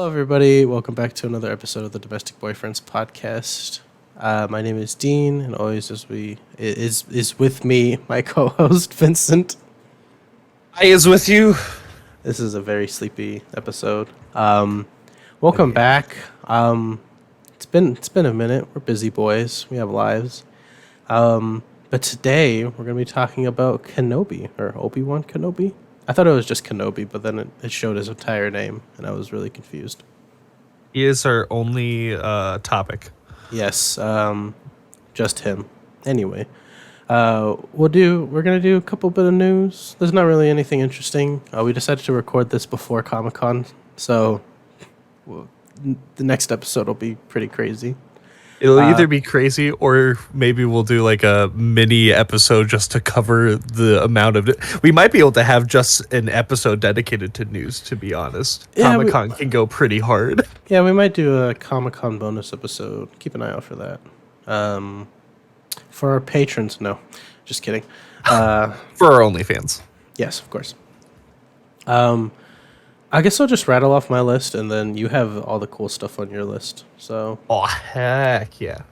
Hello, everybody. Welcome back to another episode of the Domestic Boyfriends podcast. My name is Dean, and always is with me my co-host Vincent. I is with you. This is a very sleepy episode. Welcome back. It's been a minute. We're busy boys. We have lives. But today we're gonna be talking about Kenobi or Obi-Wan Kenobi. I thought it was just Kenobi, but then it showed his entire name, and I was really confused. He is our only topic. Yes, just him. Anyway, we're gonna do a couple bit of news. There's not really anything interesting. We decided to record this before Comic-Con, so the next episode will be pretty crazy. It'll either be crazy or maybe we'll do like a mini episode just to cover the amount of it. We might be able to have just an episode dedicated to news, to be honest. Yeah, Comic-Con can go pretty hard. Yeah, we might do a Comic-Con bonus episode. Keep an eye out for that. For our patrons, no. Just kidding. For our OnlyFans. Yes, of course. I guess I'll just rattle off my list, and then you have all the cool stuff on your list. So, Oh, heck yeah.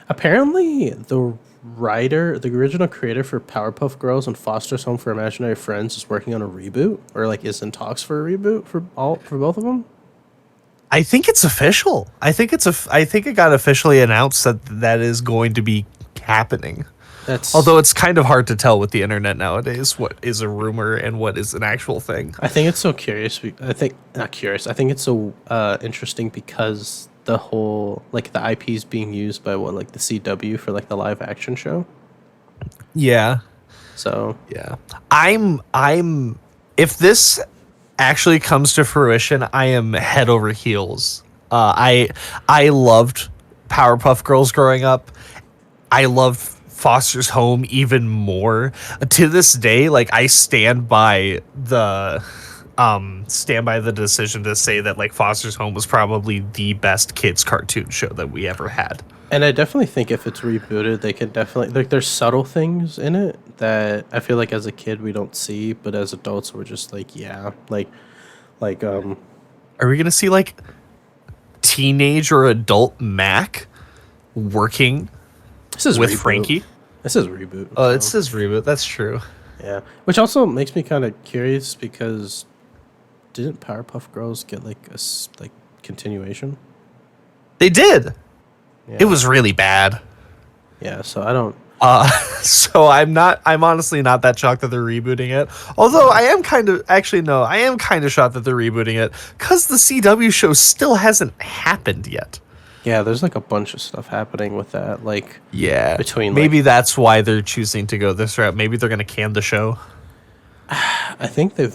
apparently the original creator for Powerpuff Girls and Foster's Home for Imaginary Friends, is working on a reboot, or like is in talks for a reboot for both of them. I think it's official. I think it got officially announced that is going to be happening. Although it's kind of hard to tell with the internet nowadays what is a rumor and what is an actual thing. I think it's so curious. I think it's so interesting because the whole like the IP is being used by the CW for like the live action show. Yeah. So yeah, I'm if this actually comes to fruition, I am head over heels. I loved Powerpuff Girls growing up. I loved Foster's Home even more. To this day, like I stand by the decision to say that like Foster's Home was probably the best kids cartoon show that we ever had. And I definitely think if it's rebooted, they could definitely like there's subtle things in it that I feel like as a kid we don't see, but as adults we're just like, yeah, Are we gonna see like teenage or adult Mac working with reboot. Frankie? This is reboot. Oh, it says reboot. That's true. Yeah, which also makes me kind of curious because didn't Powerpuff Girls get like a continuation? They did. Yeah. It was really bad. Yeah, so I don't. So I'm honestly not that shocked that they're rebooting it. Although I am kind of shocked that they're rebooting it because the CW show still hasn't happened yet. Yeah, there's like a bunch of stuff happening with that. Like, yeah, between maybe that's why they're choosing to go this route. Maybe they're gonna can the show. I think I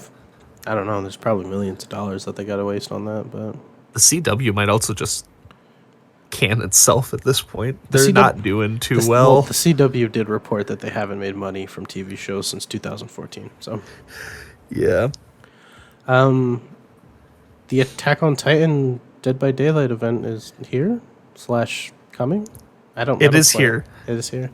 don't know. There's probably millions of dollars that they got to waste on that, but The CW might also just can itself at this point. They're not doing too well. The CW did report that they haven't made money from TV shows since 2014. So, yeah. The Attack on Titan Dead by Daylight event is here / coming. It is here. It is here.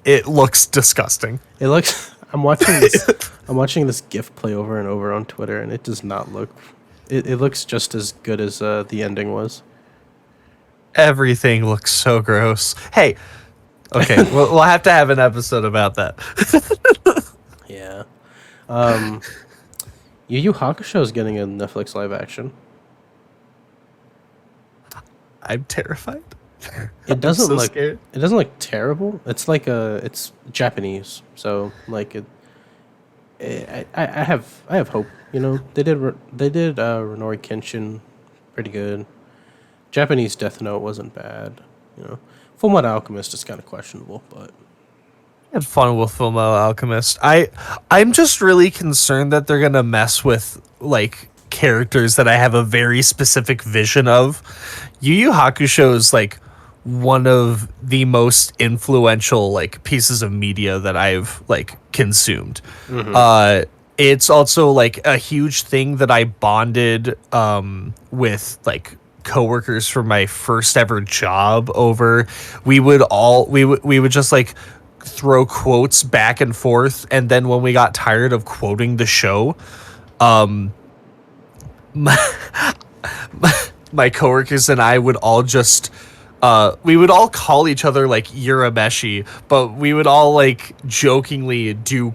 It looks disgusting. It looks. I'm watching this. I'm watching this GIF play over and over on Twitter, and it does not look. It looks just as good as the ending was. Everything looks so gross. Hey, okay, we'll have to have an episode about that. Yeah. Yu Yu Hakusho is getting a Netflix live action. I'm terrified. It doesn't so look. scared. It doesn't look terrible. It's like it's Japanese, so like it. I have hope. You know, they did Renori Kenshin, pretty good. Japanese Death Note wasn't bad. You know, Fullmetal Alchemist is kind of questionable, but I had fun with Fullmetal Alchemist. I'm just really concerned that they're gonna mess with like characters that I have a very specific vision of. Yu Yu Hakusho is like one of the most influential like pieces of media that I've like consumed. Mm-hmm. It's also like a huge thing that I bonded with like coworkers from my first ever job over. We would just like throw quotes back and forth, and then when we got tired of quoting the show, my coworkers and I would all just we would all call each other like Urameshi, but we would all like jokingly do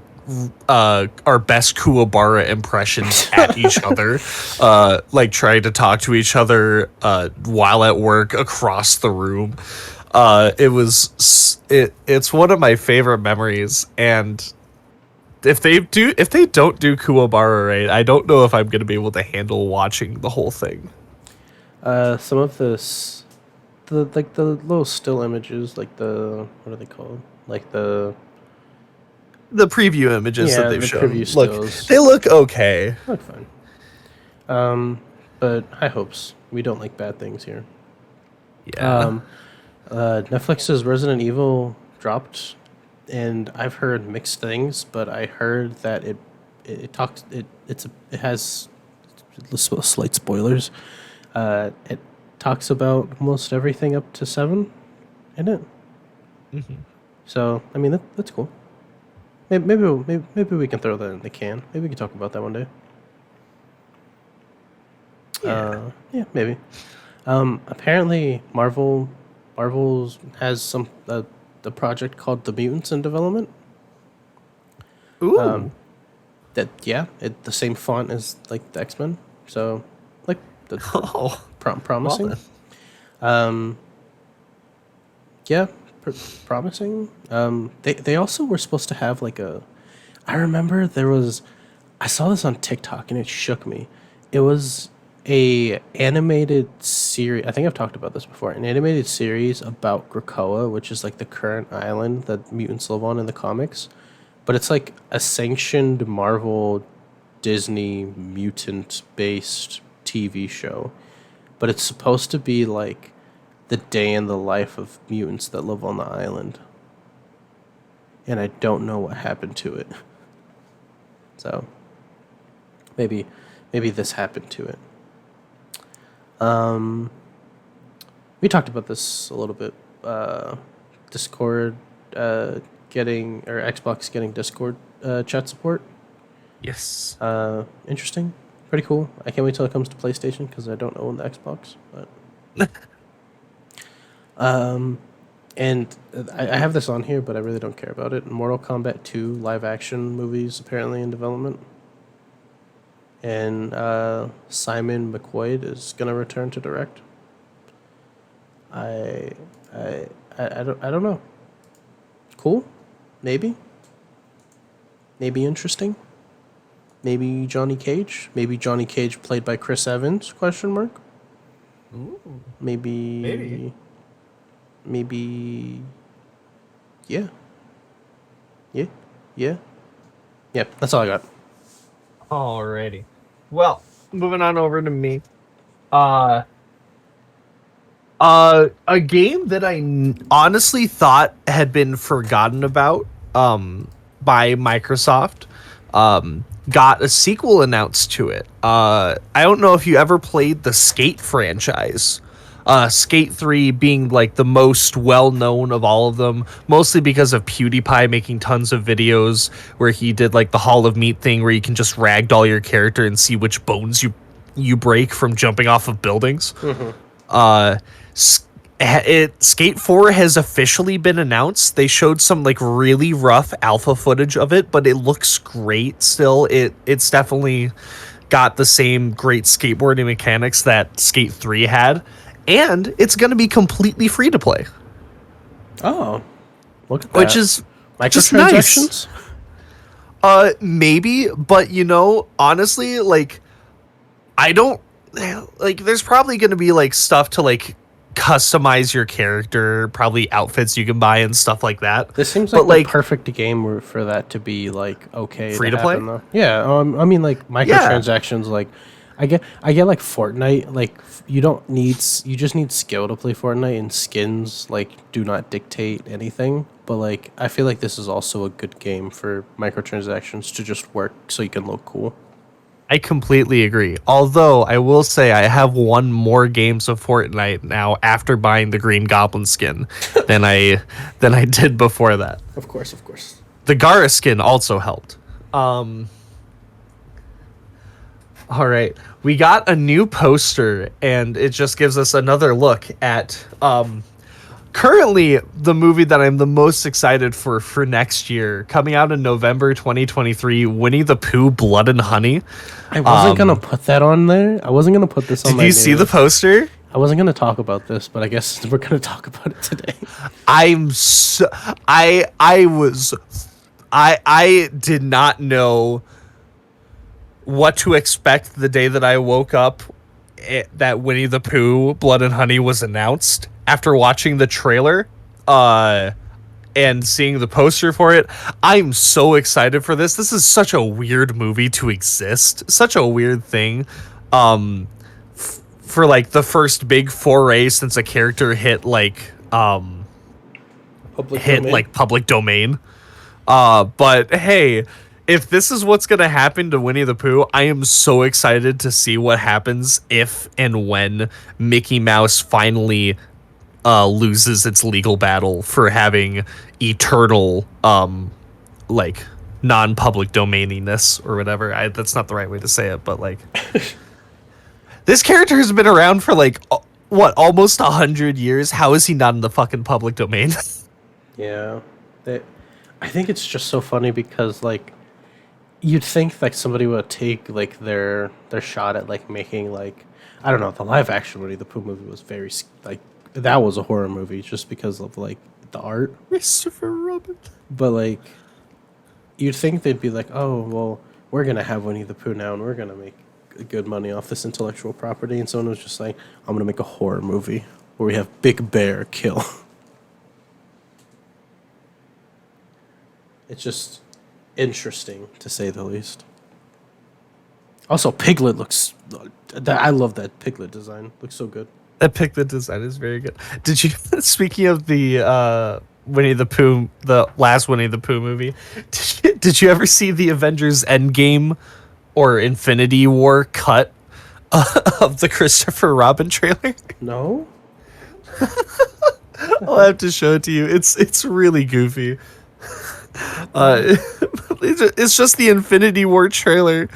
our best Kuwabara impressions at each other, like trying to talk to each other while at work across the room. It's one of my favorite memories, and if they don't do Kuwabara right, I don't know if I'm gonna be able to handle watching the whole thing. Some of this, the little still images, like the what are they called? Like The preview images that yeah, they've the shown preview look, stills they look okay. look fine. But high hopes. We don't like bad things here. Yeah. Netflix's Resident Evil dropped, and I've heard mixed things, but I heard that it has slight spoilers. It talks about almost everything up to 7 in it. So I mean that's cool. Maybe we can throw that in the can. Maybe we can talk about that one day. Yeah, maybe. Apparently Marvel's has some the project called The Mutants in development. Ooh. That yeah, the same font as like the X-Men. So like that's Oh. promising. Well Yeah, promising. They also were supposed to have like a. I remember I saw this on TikTok and it shook me. It was a animated series. I think I've talked about this before. An animated series about Krakoa, which is like the current island that mutants live on in the comics. But it's like a sanctioned Marvel, Disney mutant based TV show. But it's supposed to be like the day in the life of mutants that live on the island. And I don't know what happened to it. So maybe this happened to it. We talked about this a little bit. Discord getting or Xbox getting Discord chat support. yes. Interesting, pretty cool. I can't wait till it comes to PlayStation because I don't own the Xbox. But and I have this on here, but I really don't care about it. Mortal Kombat 2 live action movies apparently in development. And Simon McQuaid is gonna return to direct. I don't know. Cool, maybe interesting. Maybe Johnny Cage. Maybe Johnny Cage played by Chris Evans? Question mark. Ooh. Maybe. Yeah. That's all I got. Alrighty. Well, moving on over to me. A game that honestly thought had been forgotten about by Microsoft got a sequel announced to it. I don't know if you ever played the Skate franchise. Skate 3 being like the most well-known of all of them, mostly because of PewDiePie making tons of videos where he did like the Hall of Meat thing where you can just ragdoll your character and see which bones you break from jumping off of buildings. Skate 4 has officially been announced. They showed some like really rough alpha footage of it, but it looks great still. It's definitely got the same great skateboarding mechanics that Skate 3 had. And it's going to be completely free to play. Oh, look at that. Which is just microtransactions. Nice. Maybe, but honestly, like, I don't like. There's probably going to be like stuff to like customize your character, probably outfits you can buy and stuff like that. This seems like the perfect game for that to be like okay, free to play. Happen, though. Yeah, I mean like microtransactions, like. I get like Fortnite, like you just need skill to play Fortnite, and skins like do not dictate anything, but like I feel like this is also a good game for microtransactions to just work so you can look cool. I completely agree. Although I will say I have won more games of Fortnite now after buying the Green Goblin skin than I did before that. Of course. The Gara skin also helped. All right. We got a new poster, and it just gives us another look at currently the movie that I'm the most excited for next year, coming out in November 2023, Winnie the Pooh Blood and Honey. I wasn't gonna put that on there. I wasn't gonna put this on Did my you see the news. poster? I wasn't gonna talk about this, but I guess we're gonna talk about it today. I'm so I did not know what to expect the day that I woke up that Winnie the Pooh Blood and Honey was announced after watching the trailer and seeing the poster for it. I'm so excited for this. This is such a weird movie to exist. Such a weird thing. For like the first big foray since a character hit like public domain. But hey, if this is what's gonna happen to Winnie the Pooh, I am so excited to see what happens if and when Mickey Mouse finally loses its legal battle for having eternal like non-public domaininess or whatever. That's not the right way to say it, but like this character has been around for like what, almost 100 years. How is he not in the fucking public domain? Yeah, I think it's just so funny because like you'd think like somebody would take like their shot at like making like, I don't know, the live action Winnie the Pooh movie was very like, that was a horror movie just because of like the art. Christopher Robin. But like you'd think they'd be like, oh well, we're gonna have Winnie the Pooh now and we're gonna make good money off this intellectual property, and someone was just like, I'm gonna make a horror movie where we have Big Bear kill. It's just interesting to say the least. Also, Piglet looks. I love that Piglet design. Looks so good. That Piglet design is very good. Did you? Speaking of the Winnie the Pooh, the last Winnie the Pooh movie, did you ever see the Avengers Endgame or Infinity War cut of the Christopher Robin trailer? No. I'll have to show it to you. It's really goofy. It's just the Infinity War trailer,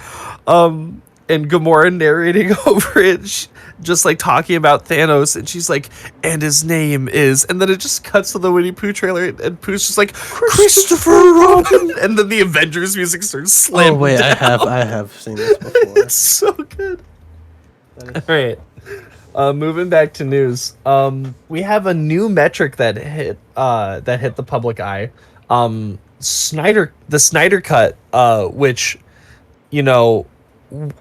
and Gamora narrating over it, just like talking about Thanos, and she's like, and his name is, and then it just cuts to the Winnie Pooh trailer, and Pooh's just like, Christopher Robin, and then the Avengers music starts slamming. Oh wait, down. I have seen this before. It's so good. All right. Moving back to news. We have a new metric that hit the public eye. The Snyder Cut, which, you know,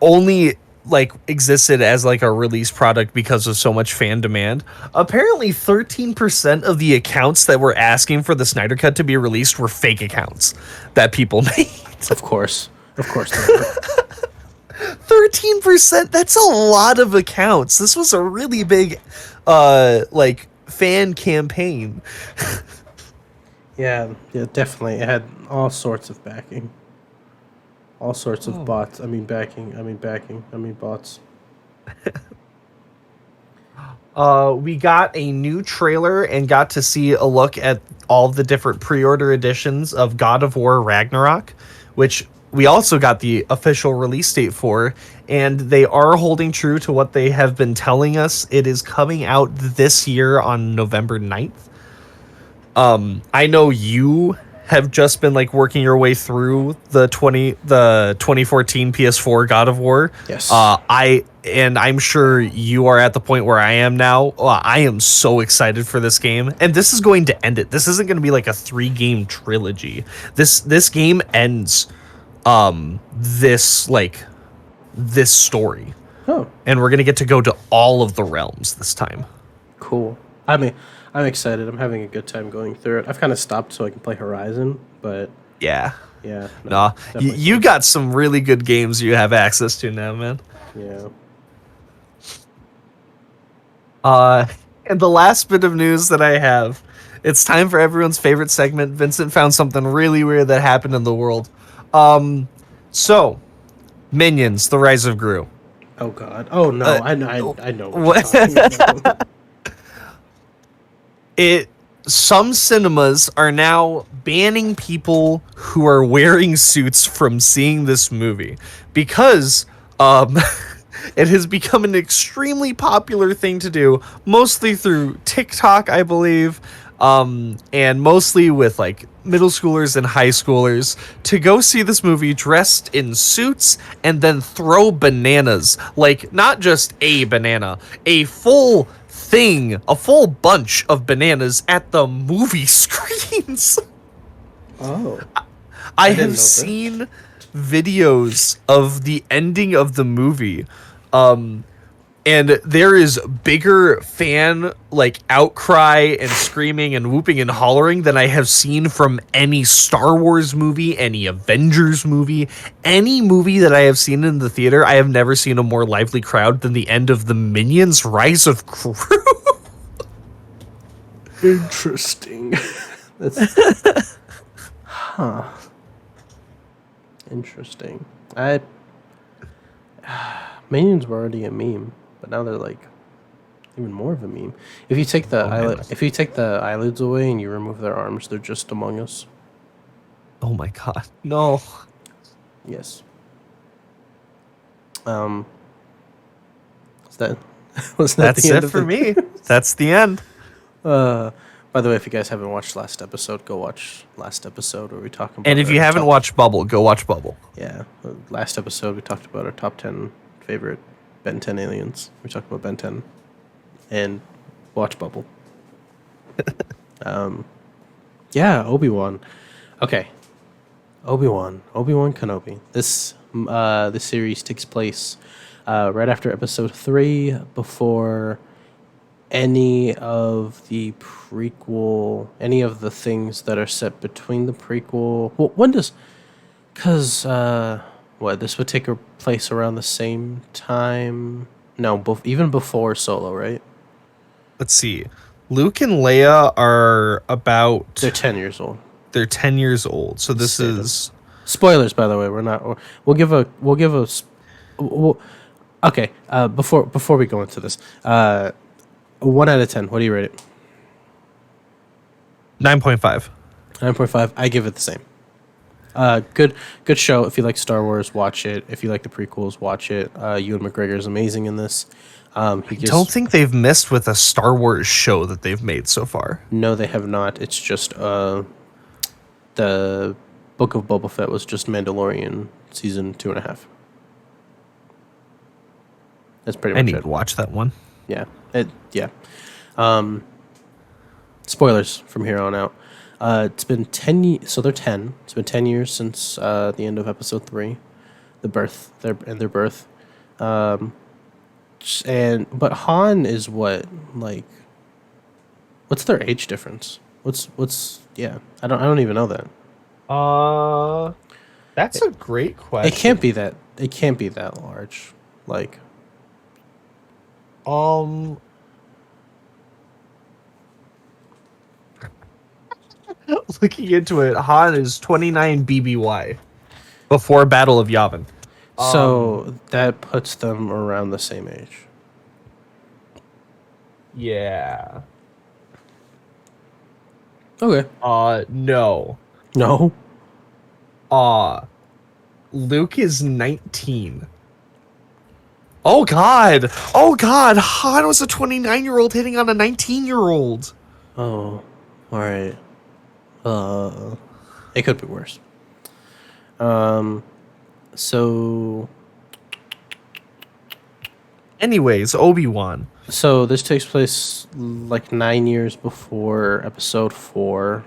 only like existed as like a release product because of so much fan demand. Apparently 13% of the accounts that were asking for the Snyder Cut to be released were fake accounts that people made. Of course. 13%, that's a lot of accounts. This was a really big like fan campaign. Yeah, definitely. It had all sorts of backing. All sorts of bots. I mean bots. We got a new trailer and got to see a look at all the different pre-order editions of God of War Ragnarok, which we also got the official release date for, and they are holding true to what they have been telling us. It is coming out this year on November 9th. I know you have just been like working your way through the 2014 PS4 God of War. Yes. I'm sure you are at the point where I am now. I am so excited for this game, and this is going to end it. This isn't going to be like a 3-game trilogy. This game ends this story. Oh, And we're going to get to go to all of the realms this time. cool. I mean, I'm excited. I'm having a good time going through it. I've kind of stopped so I can play Horizon, but Yeah. yeah. Nah, definitely. you got some really good games you have access to now, man. Yeah. And the last bit of news that I have, it's time for everyone's favorite segment. Vincent found something really weird that happened in the world. So, Minions: The Rise of Gru. Oh God. Oh no. I know. What? Some cinemas are now banning people who are wearing suits from seeing this movie because Um, it has become an extremely popular thing to do, mostly through TikTok, I believe, and mostly with like middle schoolers and high schoolers to go see this movie dressed in suits and then throw bananas. Like, not just a banana, a full thing, a full bunch of bananas at the movie screens. Oh, I didn't know have this. seen videos of the ending of the movie. Um, and there is bigger fan like outcry and screaming and whooping and hollering than I have seen from any Star Wars movie, any Avengers movie, any movie that I have seen in the theater. I have never seen a more lively crowd than the end of the Minions Rise of Gru. Interesting. That's interesting. I Minions were already a meme, but now they're like even more of a meme. If you take the goodness. if you take the eyelids away and you remove their arms, they're just Among Us. Oh my god. No. Yes. Um. Is that was that That's the end it of for the me. That's the end. By the way, if you guys haven't watched last episode, go watch last episode where we talk about. And if our you haven't top- watched Bubble, go watch Bubble. yeah, last episode we talked about our top 10 favorite Ben 10 aliens. We talked about Ben 10 and watch Bubble. Yeah, Obi-Wan. Okay, Obi-Wan Kenobi. This series takes place right after episode 3, before any of the things that are set between the prequel. Well, when does, because what, this would take place around the same time? No, even before Solo, right? Let's see. Luke and Leia are about They're 10 years old. they're 10 years old. So this Say them. is Spoilers, by the way. We're not. We'll give a. We'll, okay. Before we go into this, 1 out of 10. What do you rate it? 9.5. 9.5. I give it the same. Good show. If you like Star Wars, watch it. If you like the prequels, watch it. Ewan McGregor is amazing in this. He just, Don't think they've missed with a Star Wars show that they've made so far. No, they have not. It's just the Book of Boba Fett was just Mandalorian season 2.5. That's pretty I much need it. to watch that one. Yeah. Yeah. Spoilers from here on out. It's been 10 so they're 10. It's been 10 years since the end of episode 3, their birth. But Han is what, like, what's their age difference? What's yeah, I don't even know that. That's a great question. It can't be that large. Like, looking into it, Han is 29 BBY before Battle of Yavin. so that puts them around the same age. Yeah. Okay. No. No. Luke is 19. Oh god. Oh god. Han was a 29-year-old hitting on a 19-year-old. Oh. All right. It could be worse. So Anyways, Obi-Wan. So this takes place like 9 years before episode 4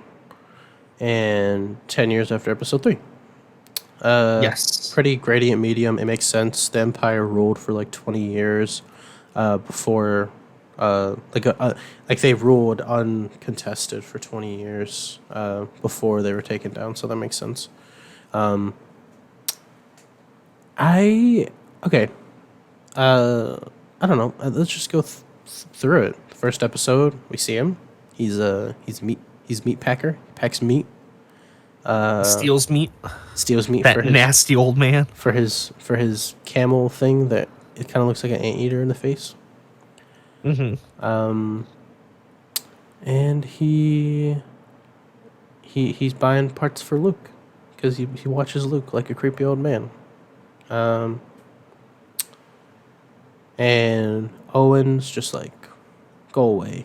and 10 years after episode 3. Yes. Pretty gradient medium. It makes sense. The Empire ruled for like 20 years before, like they ruled uncontested for 20 years before they were taken down. So that makes sense. Okay. I don't know. Let's just go through it. First episode, we see him. He's meat packer. He packs meat. Steals meat. Steals meat That for his nasty old man. for his camel thing that it kind of looks like an anteater in the face. Mm-hmm. And he's buying parts for Luke because he watches Luke like a creepy old man. and Owen's just like, go away,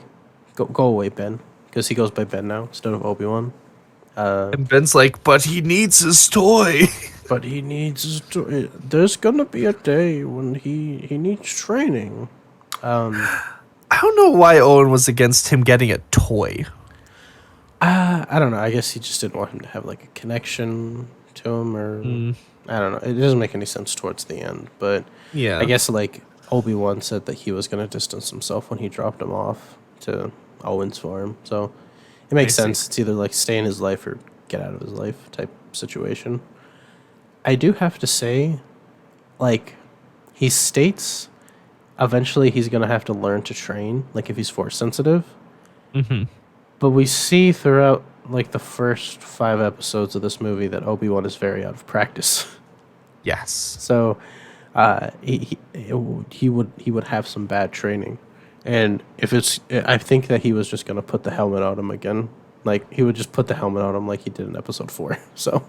go away, Ben, because he goes by Ben now instead of Obi-Wan. And Ben's like, but he needs his toy. But he needs to. There's gonna be a day when he needs training. I don't know why Owen was against him getting a toy. I don't know. I guess he just didn't want him to have like a connection to him, or I don't know. It doesn't make any sense towards the end, but Yeah. I guess like Obi-Wan said that he was gonna distance himself when he dropped him off to Owen's farm, so it makes see. sense. It's either like stay in his life or get out of his life type situation. I do have to say, like, he states eventually he's gonna have to learn to train, like if he's force sensitive. But we see throughout like the first 5 episodes of this movie that Obi-Wan is very out of practice. Yes. So he would have some bad training, and if it's, I think that he was just gonna put the helmet on him again. Like he would just put the helmet on him like he did in episode 4. So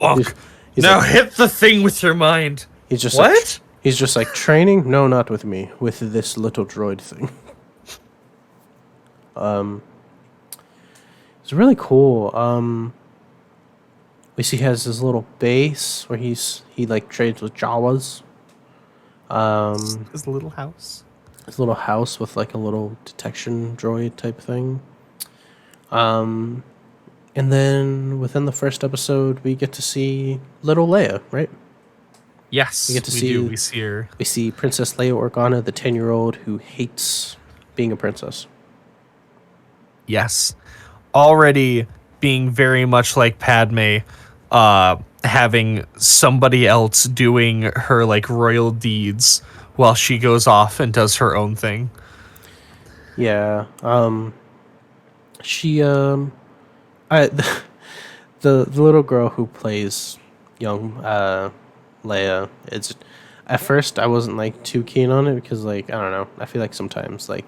Look, he's now like, hit the thing with your mind. he's just What? like, he's just like, training? No, not with me. With this little droid thing. It's really cool. We see he has his little base where he like trades with Jawas. His little house. His little house with like a little detection droid type thing. And then within the first episode, we get to see little Leia, right? Yes, We get to we see- do. We see her. We see Princess Leia Organa, the 10-year-old who hates being a princess. Yes. Already being very much like Padme, having somebody else doing her like royal deeds while she goes off and does her own thing. Yeah. She I the little girl who plays young Leia, it's, at first I wasn't like too keen on it because like, I don't know, I feel like sometimes like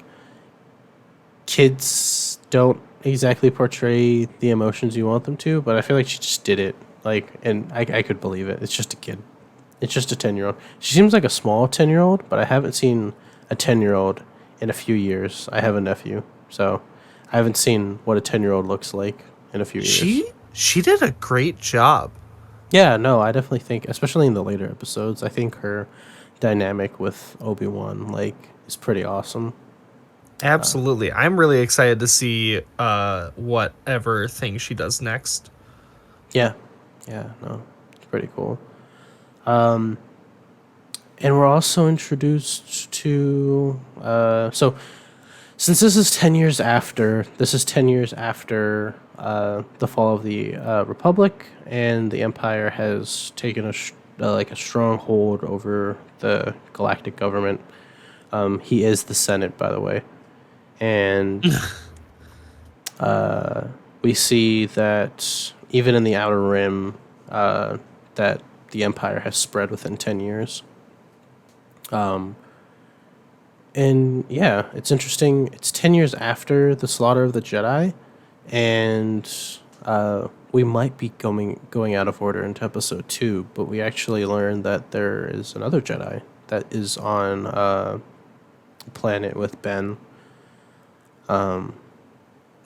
kids don't exactly portray the emotions you want them to, but I feel like she just did it. Like, and I could believe it. It's just a kid. It's just a 10-year-old. She seems like a small 10-year-old, but I haven't seen a 10-year-old in a few years. I have a nephew, so I haven't seen what a 10-year-old looks like in a few years. She did a great job. Yeah, no, I definitely think, especially in the later episodes, I think her dynamic with Obi-Wan like is pretty awesome. Absolutely. I'm really excited to see whatever thing she does next. Yeah, yeah, no, it's pretty cool. And we're also introduced to so since this is 10 years after, the fall of the Republic, and the Empire has taken like a strong hold over the galactic government. He is the Senate, by the way, and we see that even in the Outer Rim, that the Empire has spread within 10 years. And yeah, it's interesting. It's 10 years after the slaughter of the Jedi, and we might be going out of order into episode 2, but we actually learned that there is another Jedi that is on a planet with Ben. And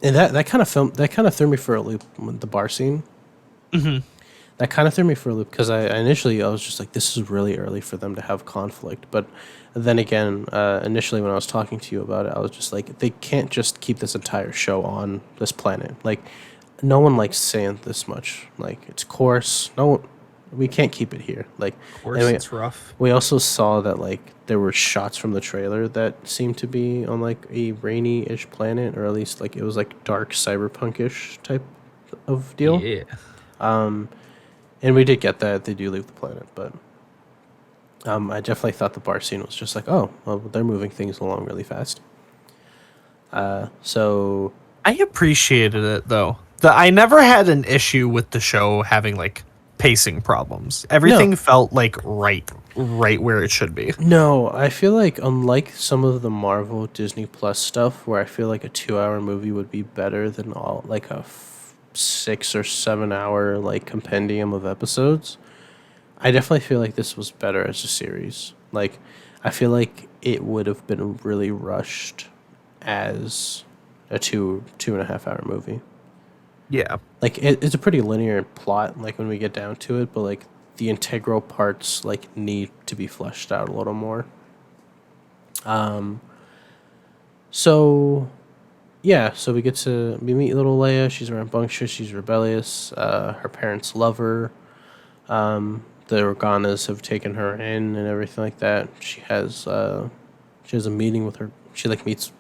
that kind of threw me for a loop with the bar scene. That kind of threw me for a loop because I was just like, this is really early for them to have conflict. But then again, initially when I was talking to you about it, I was just like, they can't just keep this entire show on this planet. Like, no one likes saying this much. Like, it's coarse. We can't keep it here. Like, Of course, and it's rough. we also saw that like there were shots from the trailer that seemed to be on like a rainy-ish planet, or at least like it was like dark cyberpunk-ish type of deal. Yeah. And we did get that they do leave the planet, but I definitely thought the bar scene was just like, oh, well, they're moving things along really fast. So I appreciated it though. I never had an issue with the show having like pacing problems. Everything felt like right where it should be. no, I feel like unlike some of the Marvel Disney Plus stuff, where I feel like a 2-hour movie would be better than all like a 6 or 7 hour like compendium of episodes, I definitely feel like this was better as a series. Like, I feel like it would have been really rushed as a 2.5 hour movie. Yeah. Like it's a pretty linear plot, like when we get down to it, but like the integral parts like need to be fleshed out a little more. So yeah, so we meet little Leia. She's rambunctious. She's rebellious. Her parents love her. The Organas have taken her in and everything like that. She has a meeting with her. She meets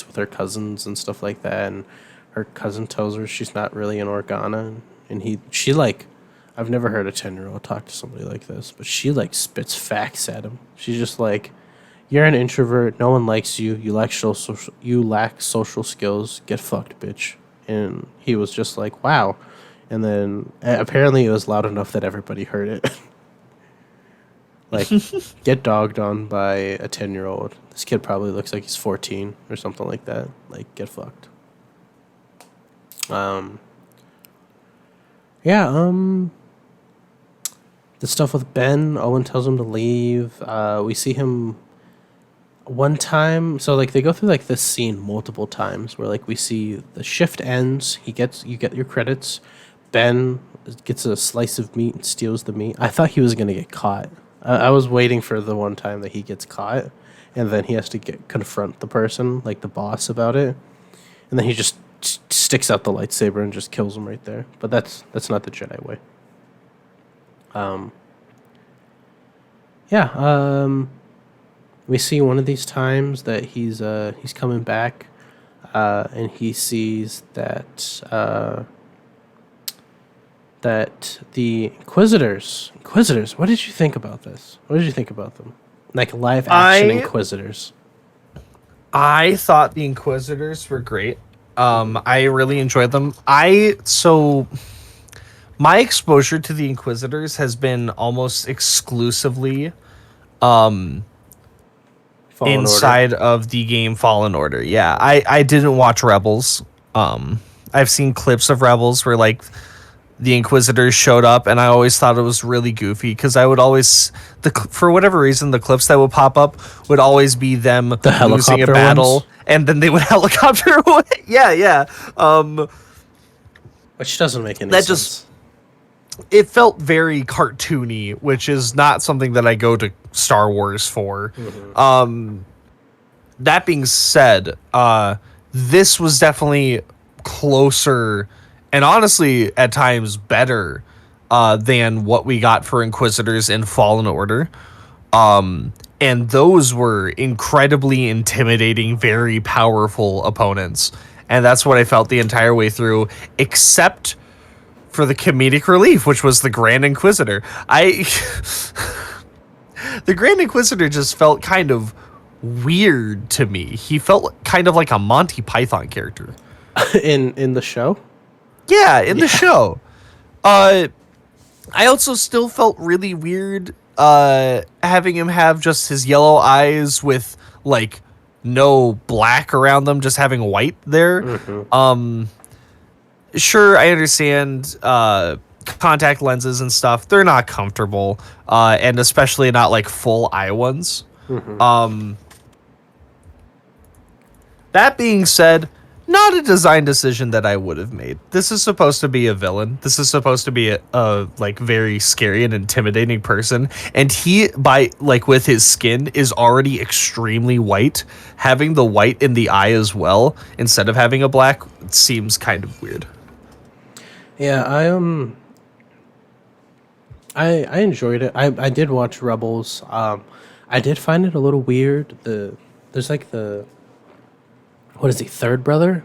with her cousins and stuff like that. And her cousin tells her she's not really an Organa, and she like, I've never heard a 10-year-old talk to somebody like this, but she like spits facts at him. She's just like, "You're an introvert. No one likes you. You lack social skills. Get fucked, bitch." And he was just like, "Wow." And then apparently it was loud enough that everybody heard it. Like, get dogged on by a 10-year-old. This kid probably looks like he's 14 or something like that. Like, get fucked. Yeah, the stuff with Ben, Owen tells him to leave. We see him one time, so like they go through like this scene multiple times where like we see the shift ends, you get your credits. Ben gets a slice of meat and steals the meat. I thought he was gonna get caught. I was waiting for the one time that he gets caught, and then he has to confront the person, like the boss, about it, and then he just sticks out the lightsaber and just kills him right there. But that's not the Jedi way. We see one of these times that he's coming back, and he sees that the Inquisitors. What did you think about this? What did you think about them? Like live action Inquisitors. I thought the Inquisitors were great. I really enjoyed them. My exposure to the Inquisitors has been almost exclusively inside of the game Fallen Order. Yeah, I didn't watch Rebels. I've seen clips of Rebels where like the Inquisitors showed up, and I always thought it was really goofy because I would always, for whatever reason, the clips that would pop up would always be them losing a battle, ones? And then they would helicopter away. Yeah. Which doesn't make any sense. It felt very cartoony, which is not something that I go to Star Wars for. Mm-hmm. That being said, this was definitely closer and honestly at times better than what we got for Inquisitors in Fallen Order. And those were incredibly intimidating, very powerful opponents. And that's what I felt the entire way through, except for the comedic relief, which was the Grand Inquisitor. The Grand Inquisitor just felt kind of weird to me. He felt kind of like a Monty Python character. In the show? Yeah, in the show. I also still felt really weird having him have just his yellow eyes with like no black around them, just having white there. Mm-hmm. Sure, I understand contact lenses and stuff. They're not comfortable, and especially not like full eye ones. Mm-hmm. That being said, not a design decision that I would have made. This is supposed to be a villain. This is supposed to be a like very scary and intimidating person. And he, with his skin, is already extremely white. Having the white in the eye as well, instead of having a black, seems kind of weird. Yeah, I enjoyed it. I did watch Rebels. I did find it a little weird. There's like what is he, third brother?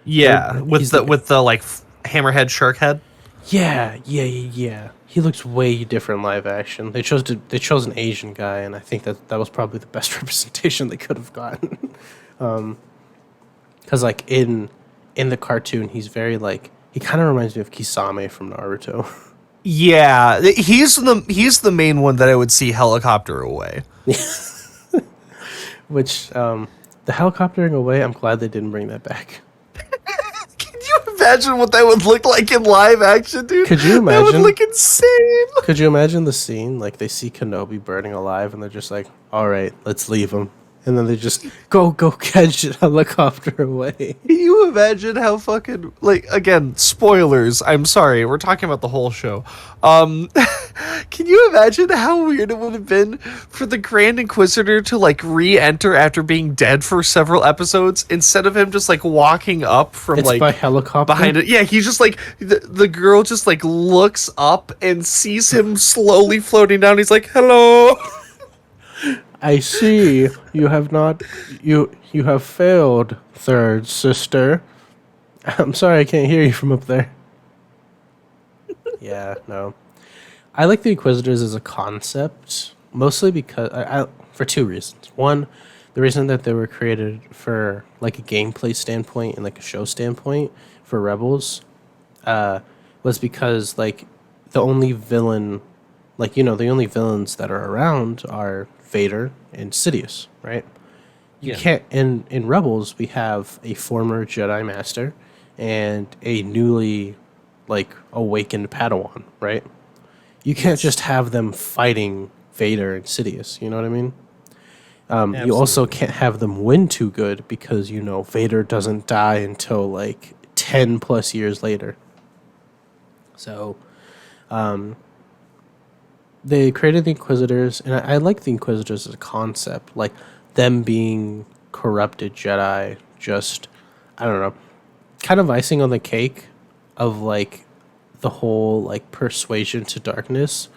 Yeah, with the like hammerhead shark head. Yeah. He looks way different live action. They chose an Asian guy, and I think that was probably the best representation they could have gotten. Because like in the cartoon, he's very like, he kind of reminds me of Kisame from Naruto. Yeah, he's the main one that I would see helicopter away. Which the helicoptering away, I'm glad they didn't bring that back. Can you imagine what that would look like in live action, dude? Could you That would imagine? look insane. Could you imagine the scene? Like they see Kenobi burning alive, and they're just like, "All right, let's leave him," and then they just go catch a helicopter away. Can you imagine how fucking, like, again, spoilers, I'm sorry, we're talking about the whole show. Can you imagine how weird it would have been for the Grand Inquisitor to, like, re-enter after being dead for several episodes, instead of him just, like, walking up from, It's like, by helicopter. behind it? Yeah, he's just, like, the girl just, like, looks up and sees him slowly floating down. He's like, hello. I see you have not you have failed, third sister. I'm sorry, I can't hear you from up there. Yeah, no. I like the Inquisitors as a concept, mostly because I for two reasons. One, the reason that they were created for like a gameplay standpoint and like a show standpoint for Rebels, was because like the only villain, like the only villains that are around are Vader and Sidious, right? You can't in Rebels we have a former Jedi Master and a newly like awakened Padawan, right? You can't just have them fighting Vader and Sidious, you know what I mean? You also can't have them win too good because Vader doesn't die until like 10 plus years later. So they created the Inquisitors, and I like the Inquisitors as a concept, like them being corrupted Jedi, just, I don't know, kind of icing on the cake of like the whole like persuasion to darkness,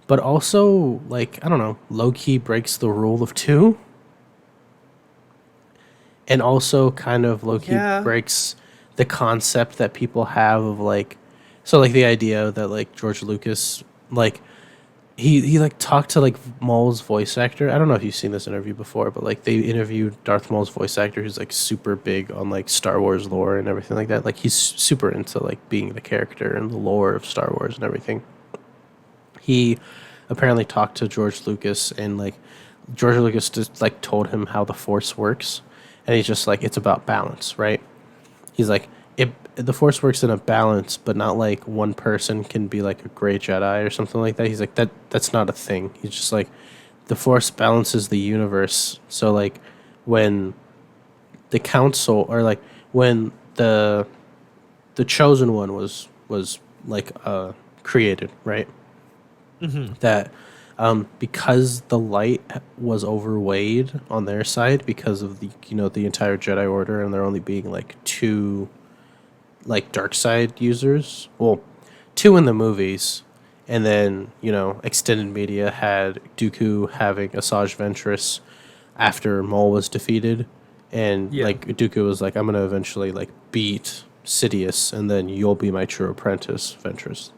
but also like, I don't know, low-key breaks the rule of two, and also kind of low-key breaks the concept that people have of like, so like the idea that like George Lucas, like, he like talked to like Maul's voice actor. I don't know if you've seen this interview before, but like they interviewed Darth Maul's voice actor, who's like super big on like Star Wars lore and everything like that. Like he's super into like being the character and the lore of Star Wars and everything. He apparently talked to George Lucas, and like George Lucas just like told him how the Force works, and he's just like, it's about balance, right? He's like, the Force works in a balance, but not like one person can be like a great Jedi or something like that. He's like, that's not a thing. He's just like, the Force balances the universe. So like when the council, or like when the chosen one was like created, right? Mm-hmm. That because the light was overweighed on their side because of the entire Jedi Order, and there only being like two like dark side users, well, two in the movies, and then extended media had Dooku having Asajj Ventress after Maul was defeated, and like Dooku was like, I'm gonna eventually like beat Sidious, and then you'll be my true apprentice, Ventress.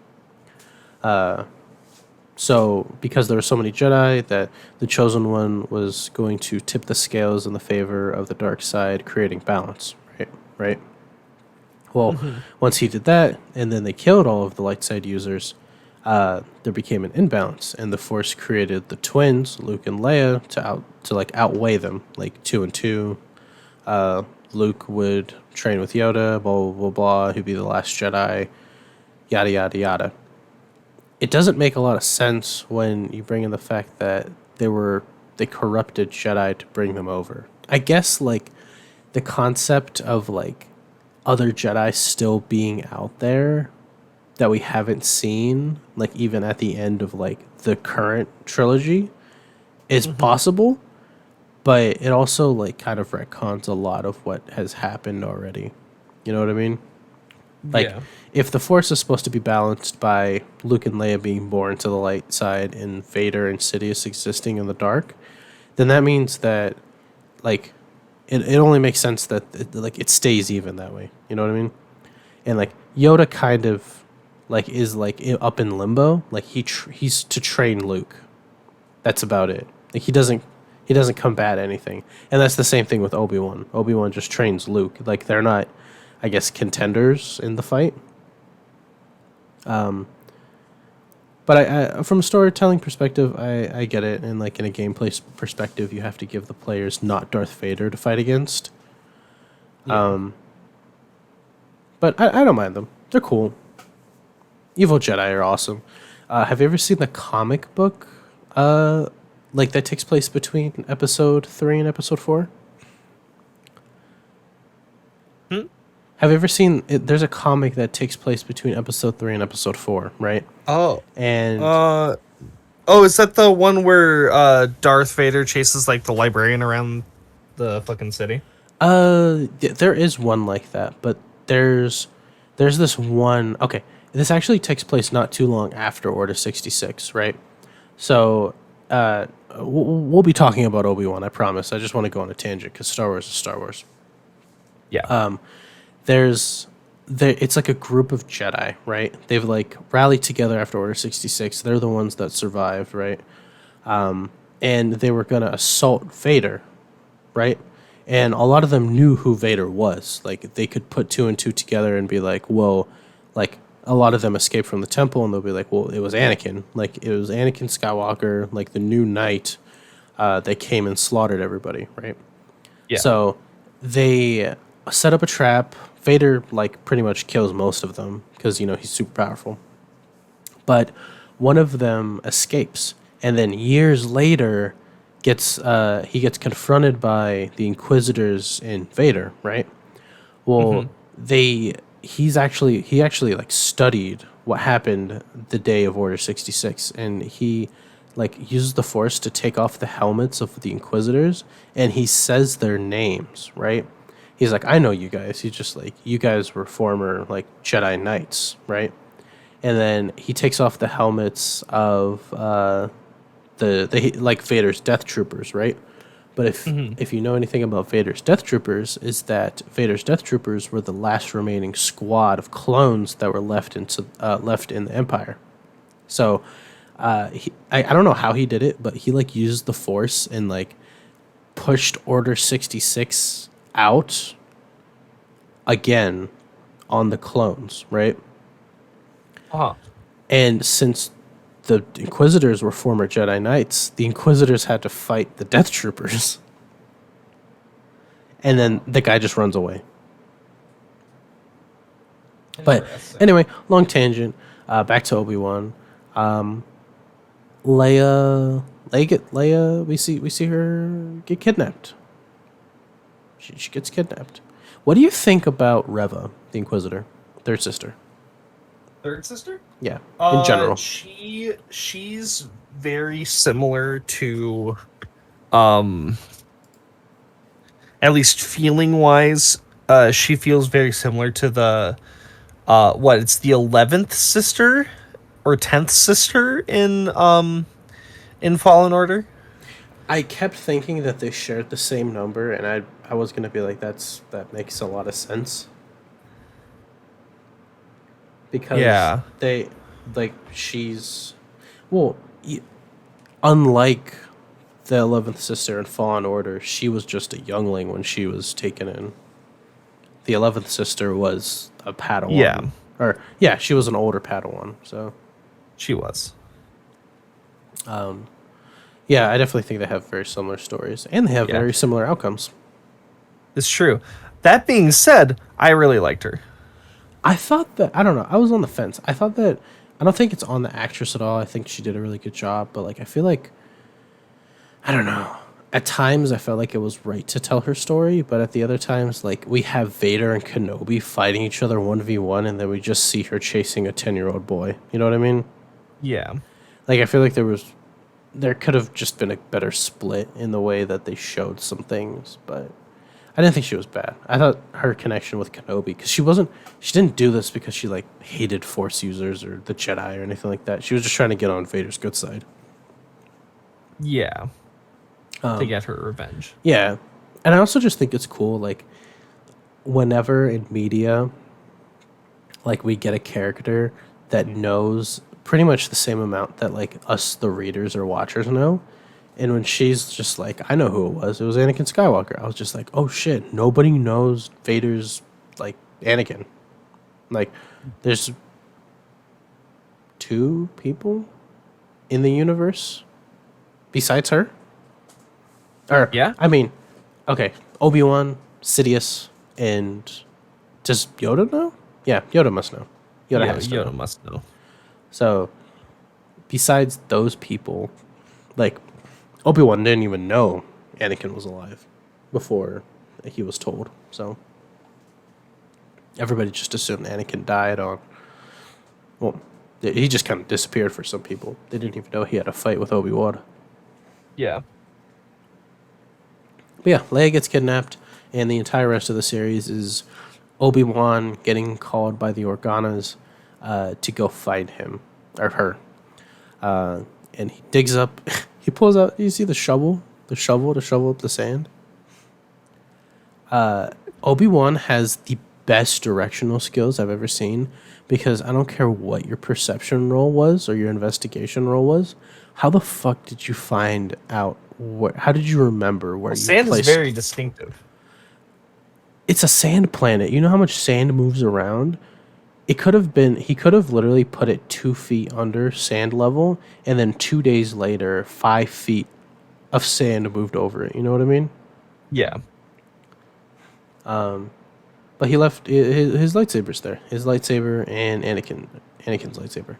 So because there were so many Jedi, that the Chosen One was going to tip the scales in the favor of the dark side, creating balance, right? Well, once he did that, and then they killed all of the light side users, there became an imbalance, and the Force created the twins, Luke and Leia, to outweigh them, like 2 and 2. Luke would train with Yoda, blah blah blah blah. He'd be the last Jedi, yada yada yada. It doesn't make a lot of sense when you bring in the fact that they corrupted Jedi to bring them over. I guess like the concept of like other Jedi still being out there that we haven't seen, like even at the end of like the current trilogy, is possible, but it also like kind of retcons a lot of what has happened already. You know what I mean? Like if the Force is supposed to be balanced by Luke and Leia being born to the light side and Vader and Sidious existing in the dark, then that means that like it only makes sense that it stays even that way. You know what I mean? And like Yoda kind of like is like up in limbo. Like he's to train Luke. That's about it. Like he doesn't combat anything. And that's the same thing with Obi-Wan. Obi-Wan just trains Luke. Like they're not, I guess, contenders in the fight. But I from a storytelling perspective, I get it, and like in a gameplay perspective, you have to give the players not Darth Vader to fight against. but I don't mind them. They're cool. Evil Jedi are awesome. Have you ever seen the comic book? Like that takes place between episode 3 and episode 4. Hmm? Have you ever seen it? There's a comic that takes place between episode 3 and episode 4, right? Oh. And Oh, is that the one where Darth Vader chases like the librarian around the fucking city? there is one like that, but there's this one. Okay, this actually takes place not too long after Order 66, right? So, we'll be talking about Obi-Wan, I promise. I just want to go on a tangent because Star Wars is Star Wars. Yeah. It's like a group of Jedi, right? They've like rallied together after Order 66. They're the ones that survived, right? And they were gonna assault Vader, right? And a lot of them knew who Vader was. Like they could put two and two together and be like, "Whoa!" Like a lot of them escaped from the temple, and they'll be like, "Well, it was Anakin. Like it was Anakin Skywalker, like the new knight. They came and slaughtered everybody, right?" Yeah. So they set up a trap. Vader like pretty much kills most of them because he's super powerful. But one of them escapes, and then years later gets he gets confronted by the Inquisitors in Vader, right? Well, he actually like studied what happened the day of Order 66, and he like uses the Force to take off the helmets of the Inquisitors, and he says their names, right? He's like, I know you guys. He's just like, you guys were former like Jedi Knights, right? And then he takes off the helmets of the like Vader's Death Troopers, right? But if you know anything about Vader's Death Troopers, is that Vader's Death Troopers were the last remaining squad of clones that were left in the Empire. So I don't know how he did it, but he like used the Force and like pushed Order 66 out again on the clones, right? Uh-huh. And since the Inquisitors were former Jedi Knights, the Inquisitors had to fight the Death Troopers. And then the guy just runs away. But anyway, long tangent. Back to Obi-Wan. Leia, we see her get kidnapped. She gets kidnapped. What do you think about Reva, the Inquisitor, third sister? Third sister? Yeah, in general. She's very similar to, at least feeling wise, she feels very similar to the, it's the 11th sister or 10th sister in Fallen Order. I kept thinking that they shared the same number, and I was gonna be like, that makes a lot of sense. Because they, like, she's, well, unlike the 11th sister in Fallen Order, she was just a youngling when she was taken in. The 11th sister was a Padawan. Yeah. She was an older Padawan, so. She was. Yeah, I definitely think they have very similar stories, and they have very similar outcomes. It's true. That being said, I really liked her. I thought that, I don't know, I was on the fence. I don't think it's on the actress at all. I think she did a really good job, but like I feel like, I don't know. At times I felt like it was right to tell her story, but at the other times, like we have Vader and Kenobi fighting each other 1v1, and then we just see her chasing a 10-year-old boy. You know what I mean? Yeah. Like I feel like there could have just been a better split in the way that they showed some things, but I didn't think she was bad. I thought her connection with Kenobi, because she didn't do this because she like hated Force users or the Jedi or anything like that. She was just trying to get on Vader's good side. Yeah. To get her revenge. Yeah. And I also just think it's cool, like, whenever in media, like, we get a character that knows pretty much the same amount that, like, us, the readers or watchers, know. And when she's just like, I know who it was Anakin Skywalker. I was just like, oh shit, nobody knows Vader's, like, Anakin. Like, there's 2 people in the universe besides her. Or, yeah? I mean, okay, Obi-Wan, Sidious, and does Yoda know? Yeah, Yoda must know. Yoda Yeah, has to know. Yoda must know. So, besides those people, like Obi-Wan didn't even know Anakin was alive before he was told. So, everybody just assumed Anakin died on. Well, he just kind of disappeared for some people. They didn't even know he had a fight with Obi-Wan. Yeah. But yeah, Leia gets kidnapped, and the entire rest of the series is Obi-Wan getting called by the Organas to go find him or her. And he digs up. He pulls out. You see the shovel? The shovel to shovel up the sand. Obi-Wan has the best directional skills I've ever seen, because I don't care what your perception roll was or your investigation roll was. How the fuck did you find out? How did you remember where you Sand is placed? very distinctive. It's a sand planet. You know how much sand moves around? It could have been, he could have literally put it 2 feet under sand level, and then 2 days later, 5 feet of sand moved over it. You know what I mean? Yeah. But he left his lightsaber's there. His lightsaber and Anakin's lightsaber.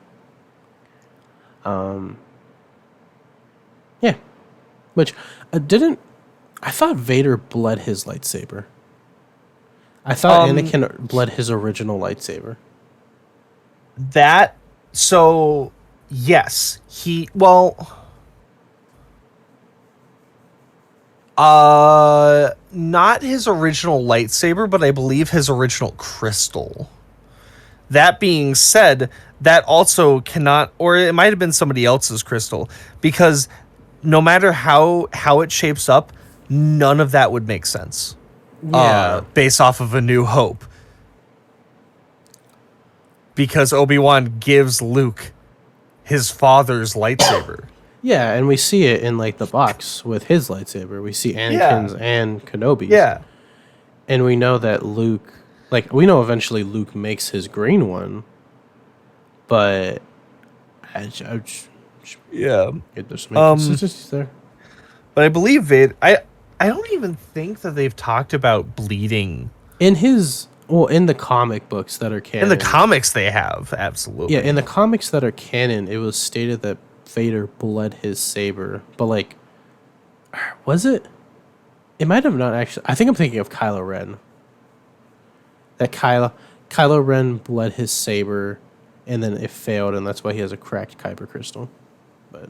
Yeah. Which I thought Vader bled his lightsaber. I thought Anakin bled his original lightsaber. That, so yes, not his original lightsaber, but I believe his original crystal. That being said, that also cannot, or it might have been somebody else's crystal, because no matter how it shapes up, none of that would make sense. Yeah. Based off of A New Hope. Because Obi-Wan gives Luke his father's lightsaber. Yeah, and we see it in like the box with his lightsaber. We see Anakin's and Kenobi's. Yeah. And we know that Luke, like, we know eventually Luke makes his green one, but Yeah. there's some inconsistencies there. But I believe Vader, I don't even think that they've talked about bleeding. In the comic books that are canon. In the comics they have, absolutely. Yeah, in the comics that are canon, it was stated that Vader bled his saber. But, like, was it? It might have not actually. I think I'm thinking of Kylo Ren. That Kylo Ren bled his saber, and then it failed, and that's why he has a cracked kyber crystal. But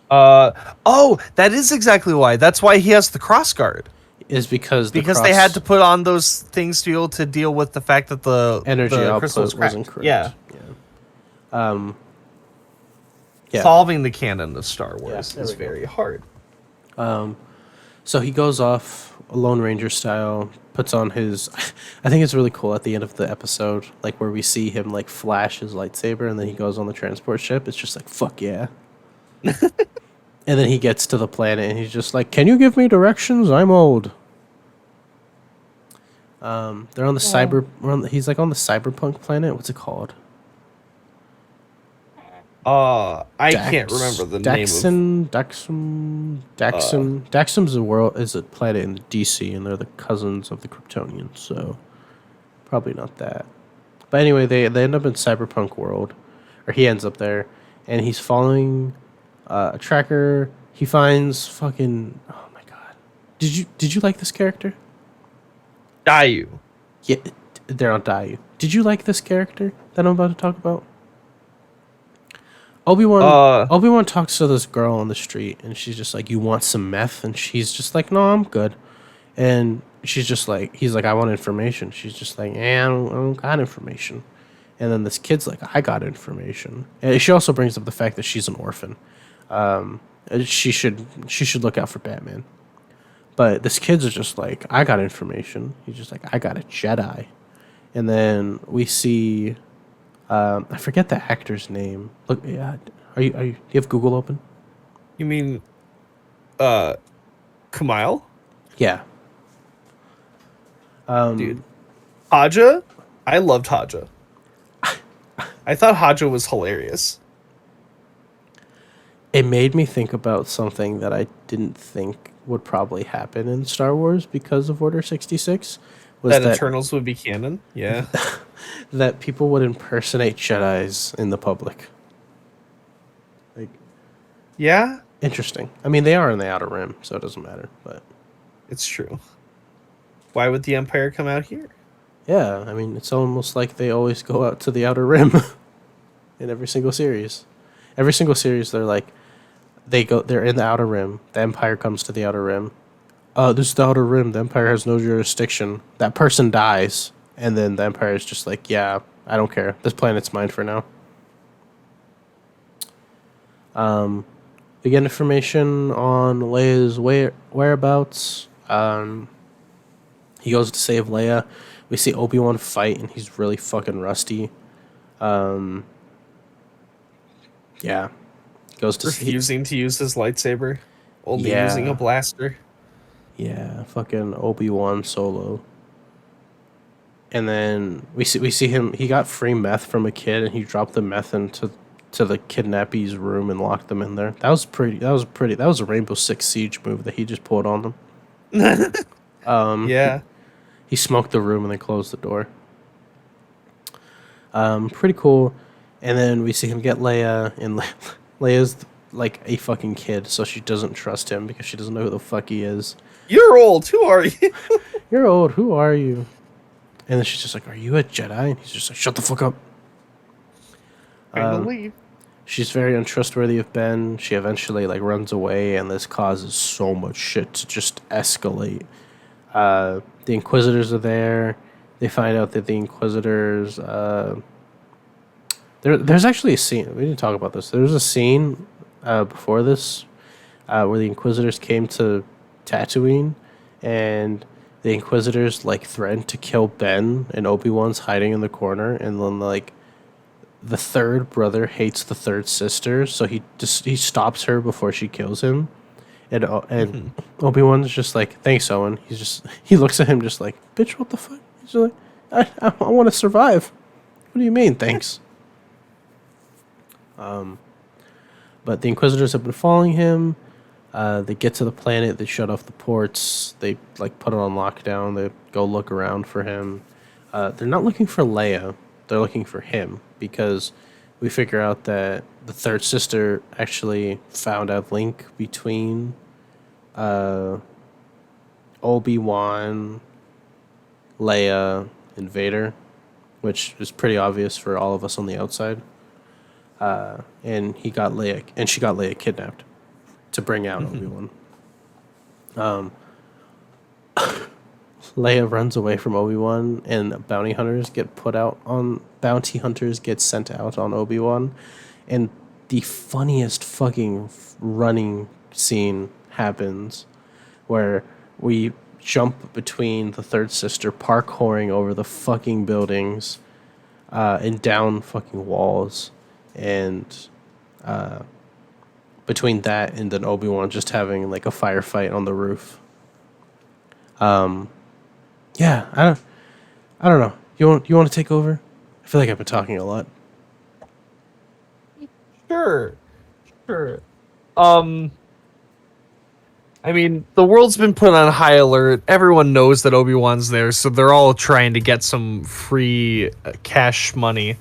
that is exactly why. That's why he has the cross guard. Is because they had to put on those things to be able to deal with the fact that the energy crystal output wasn't correct. Yeah. Yeah. Solving the canon of Star Wars is very hard. So he goes off Lone Ranger style, puts on his. I think it's really cool at the end of the episode, like where we see him like flash his lightsaber, and then he goes on the transport ship. It's just like fuck yeah. And then he gets to the planet, and he's just like, "Can you give me directions? I'm old." They're on the he's like on the cyberpunk planet. What's it called? I can't remember the name of Daxum's is a planet in the DC, and they're the cousins of the Kryptonians, so probably not that. But anyway, they end up in cyberpunk world, or he ends up there, and he's following a tracker. He finds fucking, oh my god, did you like this character? Dayu. Yeah, they're on Dayu. Did you like this character that I'm about to talk about? Obi-Wan talks to this girl on the street, and she's just like, "You want some meth?" And she's just like, "No, I'm good." And she's just like, he's like, "I want information." She's just like, "I don't got information." And then this kid's like, "I got information." And she also brings up the fact that she's an orphan. She should look out for Batman. But this kid's are just like, "I got information." He's just like, "I got a Jedi." And then we see. I forget the actor's name. Look, yeah. Do you have Google open? You mean, Kumail? Yeah. Dude, Haja. I loved Haja. I thought Haja was hilarious. It made me think about something that I didn't think would probably happen in Star Wars because of Order 66. was That that Eternals would be canon. Yeah. that people would impersonate Jedis in the public. Like, Yeah, interesting. I mean, they are in the Outer Rim, so it doesn't matter. But it's true. Why would the Empire come out here? yeah, I mean, it's almost like they always go out to the Outer Rim in every single series. Every single series, they're like, they're in the Outer Rim. The Empire comes to the Outer Rim. This is the Outer Rim. The Empire has no jurisdiction. That person dies, and then the Empire is just like, yeah, I don't care. This planet's mine for now. We get information on Leia's whereabouts. He goes to save Leia. We see Obi-Wan fight, and he's really fucking rusty. Yeah. Goes to Refusing to use his lightsaber, only Yeah. using a blaster. Yeah, fucking Obi-Wan Solo. And then we see him. He got free meth from a kid, and he dropped the meth into the kidnappee's room and locked them in there. That was a Rainbow Six Siege move that he just pulled on them. Yeah. He smoked the room and then closed the door. Pretty cool. And then we see him get Leia, and Leia's like a fucking kid, so she doesn't trust him because she doesn't know who the fuck he is. You're old. Who are you? You're old. Who are you? And then she's just like, "Are you a Jedi?" And he's just like, "Shut the fuck up." Trying to leave. She's very untrustworthy of Ben. She eventually like runs away, and this causes so much shit to just escalate. The Inquisitors are there. They find out that the Inquisitors. There's actually a scene. We didn't talk about this. There was a scene before this where the Inquisitors came to Tatooine, and the Inquisitors like threatened to kill Ben, and Obi-Wan's hiding in the corner, and then like the third brother hates the third sister, so he stops her before she kills him, and Obi-Wan's just like, "Thanks, Owen." He looks at him just like, "Bitch, what the fuck?" He's like, "I want to survive." What do you mean, thanks? But the Inquisitors have been following him. They get to the planet. They shut off the ports. They like put it on lockdown. They go look around for him. They're not looking for Leia. They're looking for him because we figure out that the third sister actually found a link between Obi-Wan, Leia, and Vader, which is pretty obvious for all of us on the outside. And she got Leia kidnapped to bring out Obi-Wan. Leia runs away from Obi-Wan, and bounty hunters get sent out on Obi-Wan, and the funniest fucking running scene happens where we jump between the third sister parkouring over the fucking buildings and down fucking walls, and between that and then Obi-Wan just having like a firefight on the roof. Yeah, I don't know. You want to take over? I feel like I've been talking a lot. Sure. I mean, the world's been put on high alert. Everyone knows that Obi-Wan's there, so they're all trying to get some free cash money.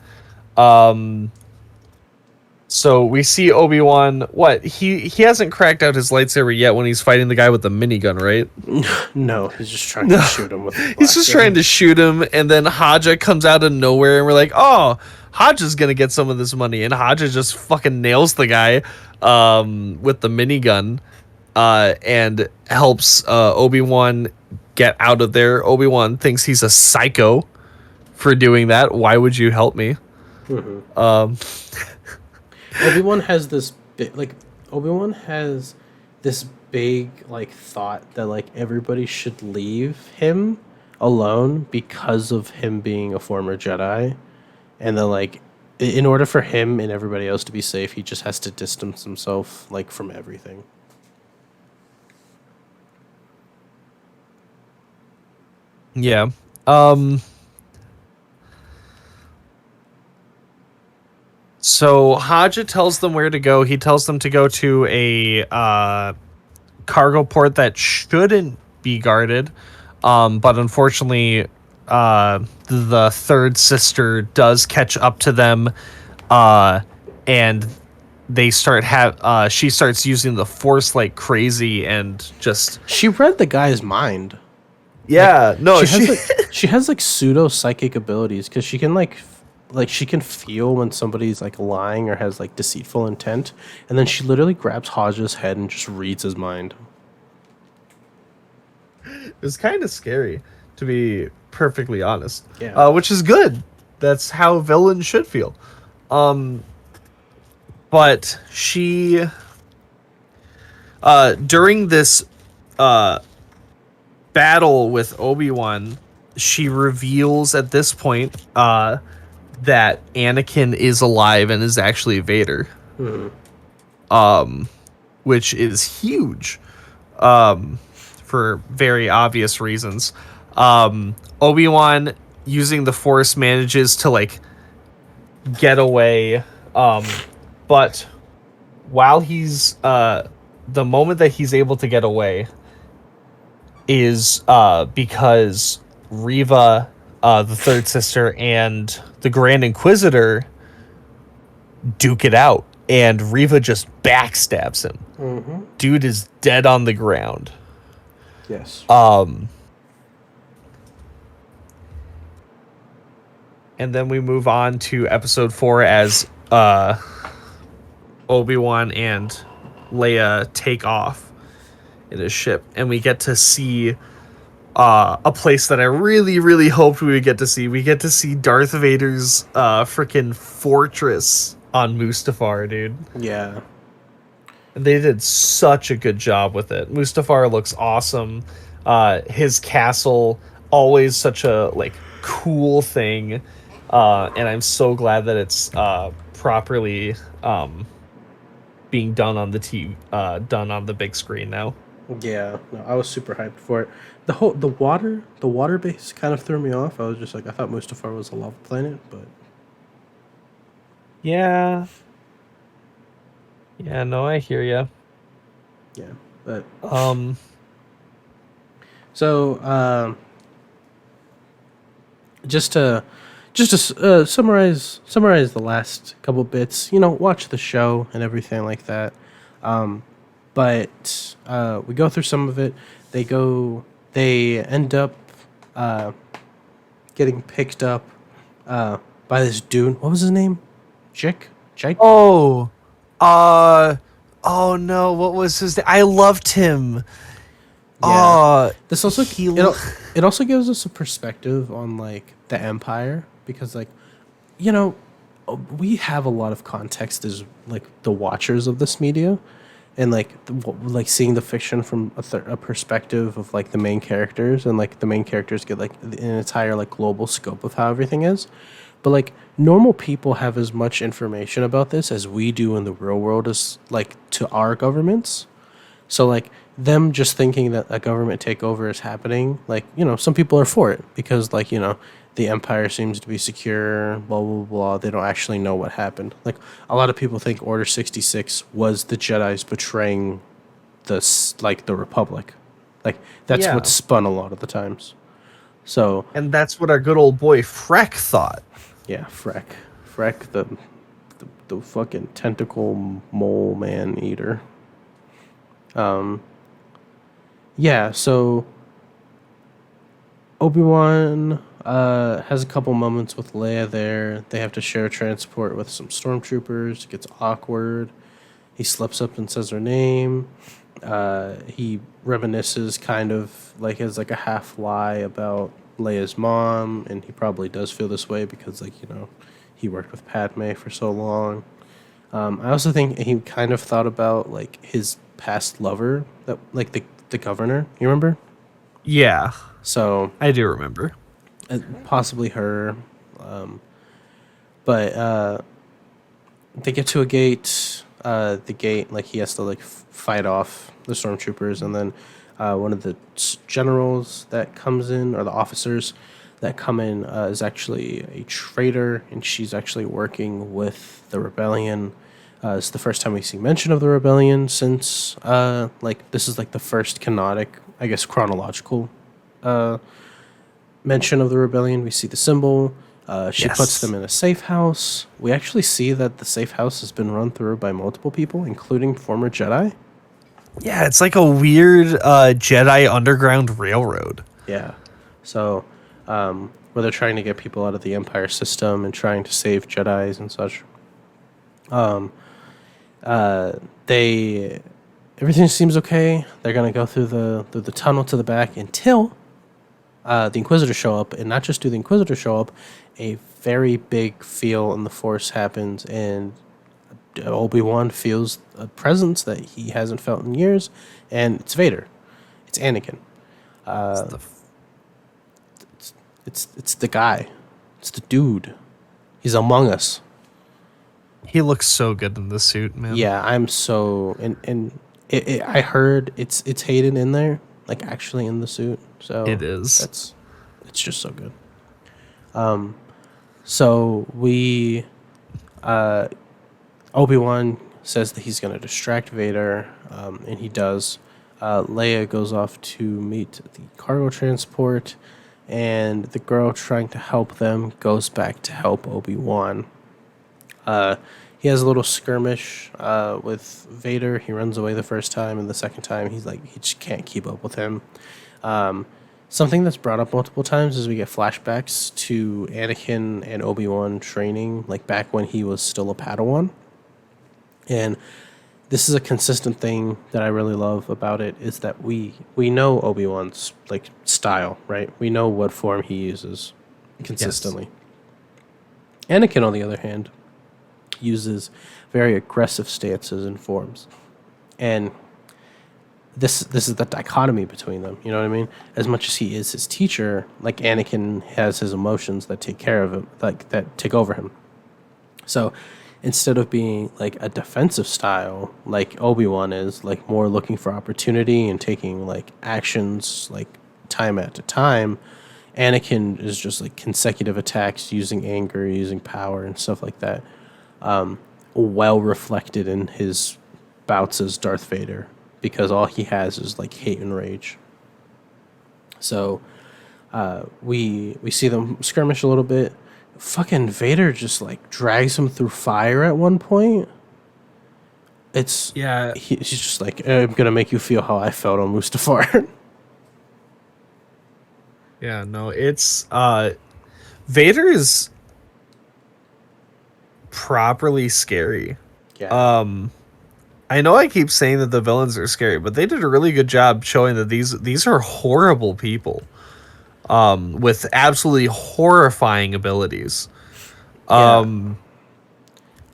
So we see Obi-Wan. What? He hasn't cracked out his lightsaber yet when he's fighting the guy with the minigun, right? No, he's just trying to shoot him with the He's just blaster. trying to shoot him, and then Haja comes out of nowhere, and we're like, oh, Haja's gonna get some of this money, and Haja just fucking nails the guy with the minigun and helps Obi-Wan get out of there. Obi-Wan thinks he's a psycho for doing that. Why would you help me? Obi-Wan has this big like thought that like everybody should leave him alone because of him being a former Jedi, and then like in order for him and everybody else to be safe, he just has to distance himself like from everything. Yeah. So Haja tells them where to go. He tells them to go to a cargo port that shouldn't be guarded. But unfortunately, the third sister does catch up to them, and they she starts using the force like crazy and just She read the guy's mind. Like yeah, no, she has like pseudo psychic abilities because she can like she can feel when somebody's like lying or has like deceitful intent, and then she literally grabs Hodge's head and just reads his mind. it's kind of scary, to be perfectly honest. Yeah. Which is good. That's how villains should feel. Um, but she, during this, uh, battle with Obi-Wan, she reveals at this point, that Anakin is alive and is actually Vader. Which is huge. For very obvious reasons. Obi-Wan using the Force manages to like get away, but while he's the moment that he's able to get away is because Reva, the third sister, and the Grand Inquisitor duke it out, and Reva just backstabs him. Dude is dead on the ground. Yes. And then we move on to episode 4 as Obi-Wan and Leia take off in his ship, and we get to see a place that I really, really hoped we would get to see. We get to see Darth Vader's freaking fortress on Mustafar, dude. Yeah. And they did such a good job with it. Mustafar looks awesome. His castle, always such a like cool thing. And I'm so glad that it's properly being done on done on the big screen now. Yeah. No, I was super hyped for it. The water base kind of threw me off. I was just like, I thought Mustafar was a lava planet, but Yeah. Yeah, no, I hear you. yeah. But Um, so just to summarize the last couple bits, watch the show and everything like that. But we go through some of it. They end up getting picked up by this dude. What was his name? Jake. oh, uh, oh no, what was his name? I loved him. Yeah. This also he it also gives us a perspective on like the Empire because like you know we have a lot of context as like the watchers of this media and like like seeing the fiction from a perspective of like the main characters and like the main characters get like an entire like global scope of how everything is, but like normal people have as much information about this as we do in the real world as like to our governments. So like them just thinking that a government takeover is happening, like, some people are for it because like, the empire seems to be secure, blah blah blah. They don't actually know what happened. Like a lot of people think Order 66 was the Jedi's betraying the Republic. Like that's Yeah. what's spun a lot of the times. So And that's what our good old boy Freck thought. yeah, Freck the fucking tentacle mole man eater. Yeah, so Obi-Wan has a couple moments with Leia there. They have to share transport with some stormtroopers. It gets awkward. He slips up and says her name. He reminisces kind of like as like a half lie about Leia's mom, and he probably does feel this way because like, he worked with Padme for so long. I also think he kind of thought about like his past lover, that like the governor. You remember? Yeah, So I do remember. possibly her, but they get to a gate. The gate, like he has to like fight off the stormtroopers, and then one of the generals that comes in, or the officers that come in, is actually a traitor, and she's actually working with the rebellion. It's the first time we see mention of the rebellion since like this is like the first canonic, I guess, chronological mention of the rebellion. We see the symbol. She puts them Yes. in a safe house. We actually see that the safe house has been run through by multiple people, including former Jedi. Yeah, it's like a weird Jedi Underground Railroad. Yeah. So, where they're trying to get people out of the Empire system and trying to save Jedi's and such. They everything seems okay. They're gonna go through the tunnel to the back until the Inquisitors show up, and not just do the Inquisitors show up, a very big feel in the Force happens, and Obi-Wan feels a presence that he hasn't felt in years, and it's Vader. It's Anakin. It's the f- It's the guy. It's the dude. He's among us. he looks so good in the suit, man. Yeah, I'm so I heard it's Hayden in there, like actually in the suit. So It is. it's just so good. So we Obi-Wan says that he's going to distract Vader, and he does. Leia goes off to meet the cargo transport, and the girl trying to help them goes back to help Obi-Wan. He has a little skirmish with Vader. He runs away the first time, and the second time he just can't keep up with him. Something that's brought up multiple times is we get flashbacks to Anakin and Obi-Wan training, like back when he was still a Padawan. And this is a consistent thing that I really love about it, is that we know Obi-Wan's like style, right? We know what form he uses consistently. Anakin, on the other hand, uses very aggressive stances and forms. And this is the dichotomy between them, you know what I mean? As much as he is his teacher, like Anakin has his emotions that take care of him, like that take over him. So instead of being like a defensive style like Obi-Wan is, like more looking for opportunity and taking like actions like time at a time, Anakin is just like consecutive attacks using anger, using power and stuff like that. Well reflected in his bouts as Darth Vader, because all he has is like hate and rage. So we see them skirmish a little bit. Fucking Vader just like drags him through fire at one point. Yeah. He's just like, I'm gonna make you feel how I felt on Mustafar. Yeah, no, it's Vader is properly scary. Yeah. I know I keep saying that the villains are scary, but they did a really good job showing that these are horrible people. With absolutely horrifying abilities. Yeah.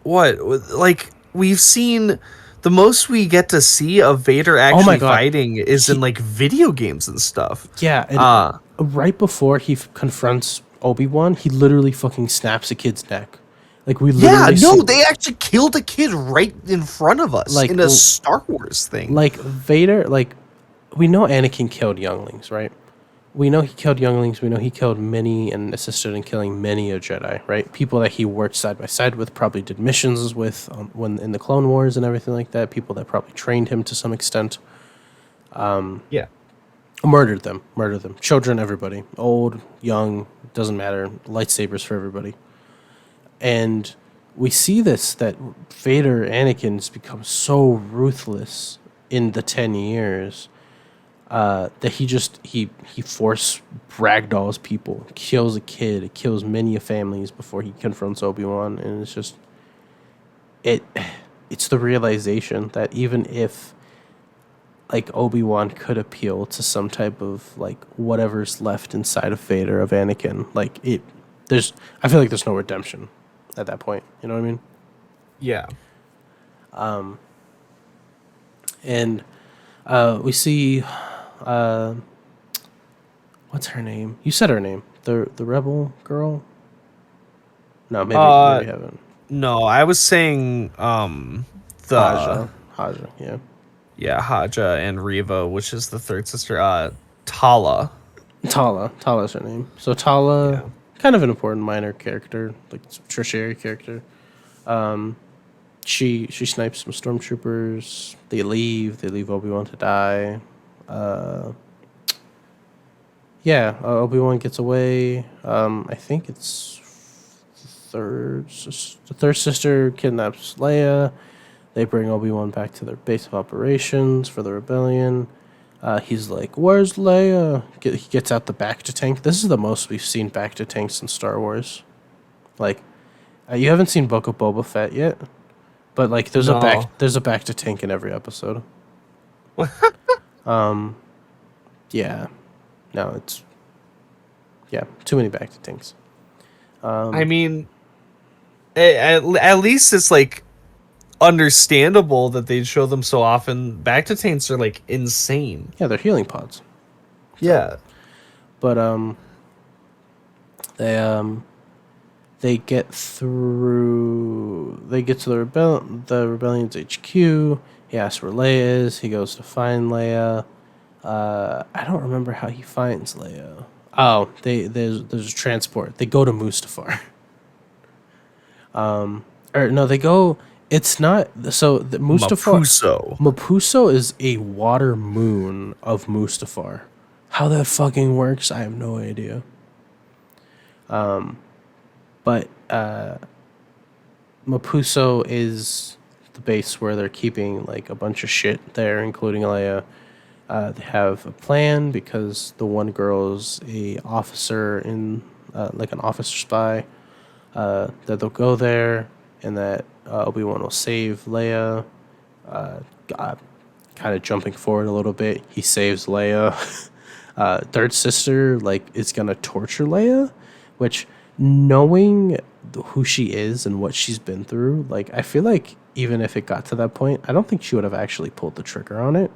What like we've seen the most we get to see of Vader Oh my actually God. fighting is in like video games and stuff. Yeah, and right before he confronts Obi-Wan, he literally fucking snaps a kid's neck. Like we Yeah, literally no, see, they actually killed a kid right in front of us like in a Star Wars thing. like Vader, like we know Anakin killed younglings, right? We know he killed younglings. We know he killed many and assisted in killing many a Jedi, right? People that he worked side by side with, probably did missions with when in the Clone Wars and everything like that. People that probably trained him to some extent. Yeah. Murdered them. Children, everybody, old, young, doesn't matter. Lightsabers for everybody. And we see this, that Vader, Anakin's become so ruthless in the 10 years that he force ragdolls people, kills a kid, kills many families before he confronts Obi-Wan, and it's just it's the realization that even if like Obi-Wan could appeal to some type of like whatever's left inside of Vader of Anakin, like I feel like there's no redemption at that point. You know what I mean? Yeah. And we see what's her name? You said her name. The rebel girl? No, maybe Uh maybe haven't. no, I was saying the Haja, yeah. yeah, Haja and Riva, which is the third sister, Tala. Tala's her name. So Tala, Yeah. kind of an important minor character, like tertiary character. She snipes some stormtroopers. They leave. They leave Obi-Wan to die. Yeah, Obi-Wan gets away. I think it's the third sister kidnaps Leia. They bring Obi-Wan back to their base of operations for the rebellion. He's like, "Where's Leia?" He gets out the Bacta tank. This is the most we've seen Bacta tanks in Star Wars. Like, you haven't seen Book of Boba Fett yet, but like, No. there's a Bacta tank in every episode. Yeah, no, it's too many Bacta tanks. I mean, at least it's like understandable that they'd show them so often. Bacta tanks are like insane. Yeah, they're healing pods. Yeah. But they they get through. They get to the rebellion's HQ. He asks where Leia is. He goes to find Leia. I don't remember how he finds Leia. Oh, there's a transport. They go to Mustafar. Or no, they go. It's not so. The Mustafar. Mapuso. Mapuso is a water moon of Mustafar. How that fucking works, I have no idea. But Mapuso is the base where they're keeping like a bunch of shit there, including Leia. They have a plan because the one girl's a officer in like an officer spy. That they'll go there and that Obi-Wan will save Leia. Kind of jumping forward a little bit, he saves Leia. Third sister like is gonna torture Leia, which knowing who she is and what she's been through, like I feel like even if it got to that point, I don't think she would have actually pulled the trigger on it.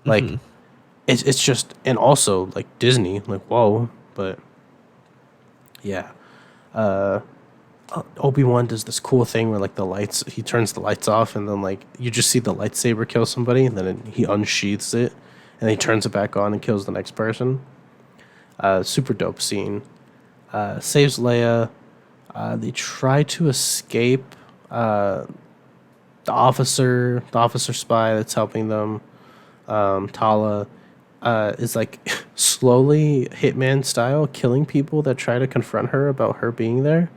Like it's just, and also like Disney, like whoa, but yeah. Obi-Wan does this cool thing where like he turns the lights off and then like you just see the lightsaber kill somebody and then he unsheaths it and he turns it back on and kills the next person. Super dope scene. Saves Leia. They try to escape. The officer spy that's helping them, Tala, is like slowly hitman style killing people that try to confront her about her being there,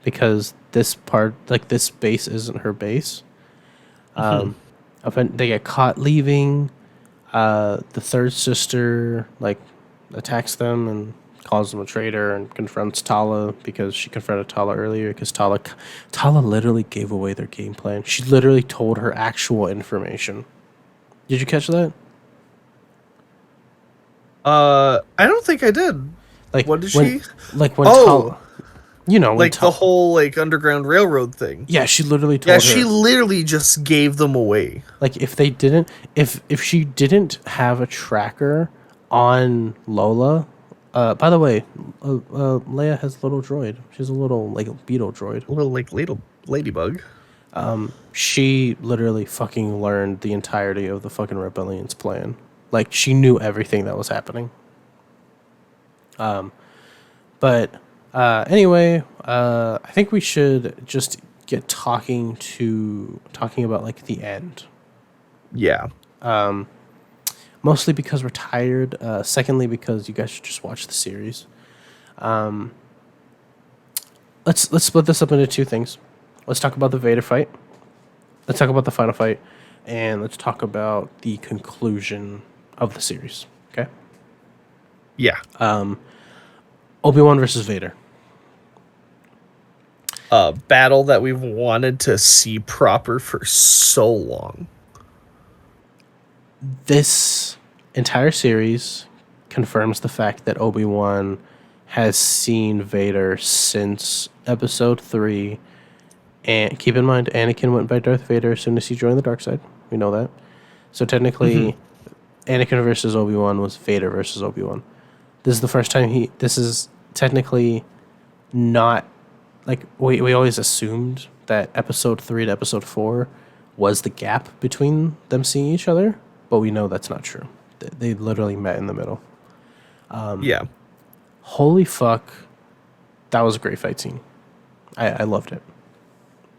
because this base isn't her base. They get caught leaving. The third sister like attacks them and calls them a traitor and confronts Tala because she confronted Tala earlier because Tala literally gave away their game plan. She literally told her actual information. Did you catch that? I don't think I did. Like What did when, she? Like when Oh, Tala, when like the whole like Underground Railroad thing. yeah, she literally told Yeah, her. she literally just gave them away. Like if she didn't have a tracker on Lola. By the way, Leia has a little droid. She has a little like beetle droid. A little like ladybug. She literally fucking learned the entirety of the fucking rebellion's plan. Like she knew everything that was happening. But anyway, I think we should just get talking about like the end. Yeah. Mostly because we're tired. Secondly, because you guys should just watch the series. Let's split this up into two things. Let's talk about the Vader fight. Let's talk about the final fight, and let's talk about the conclusion of the series. Okay. Yeah. Obi-Wan versus Vader. A battle that we've wanted to see proper for so long. This entire series confirms the fact that Obi-Wan has seen Vader since episode 3. And keep in mind, Anakin went by Darth Vader as soon as he joined the dark side. We know that. So technically, Anakin versus Obi-Wan was Vader versus Obi-Wan. This is the first time this is technically not, like, we always assumed that episode 3 to episode 4 was the gap between them seeing each other, but we know that's not true. They literally met in the middle. Yeah. Holy fuck. That was a great fight scene. I loved it.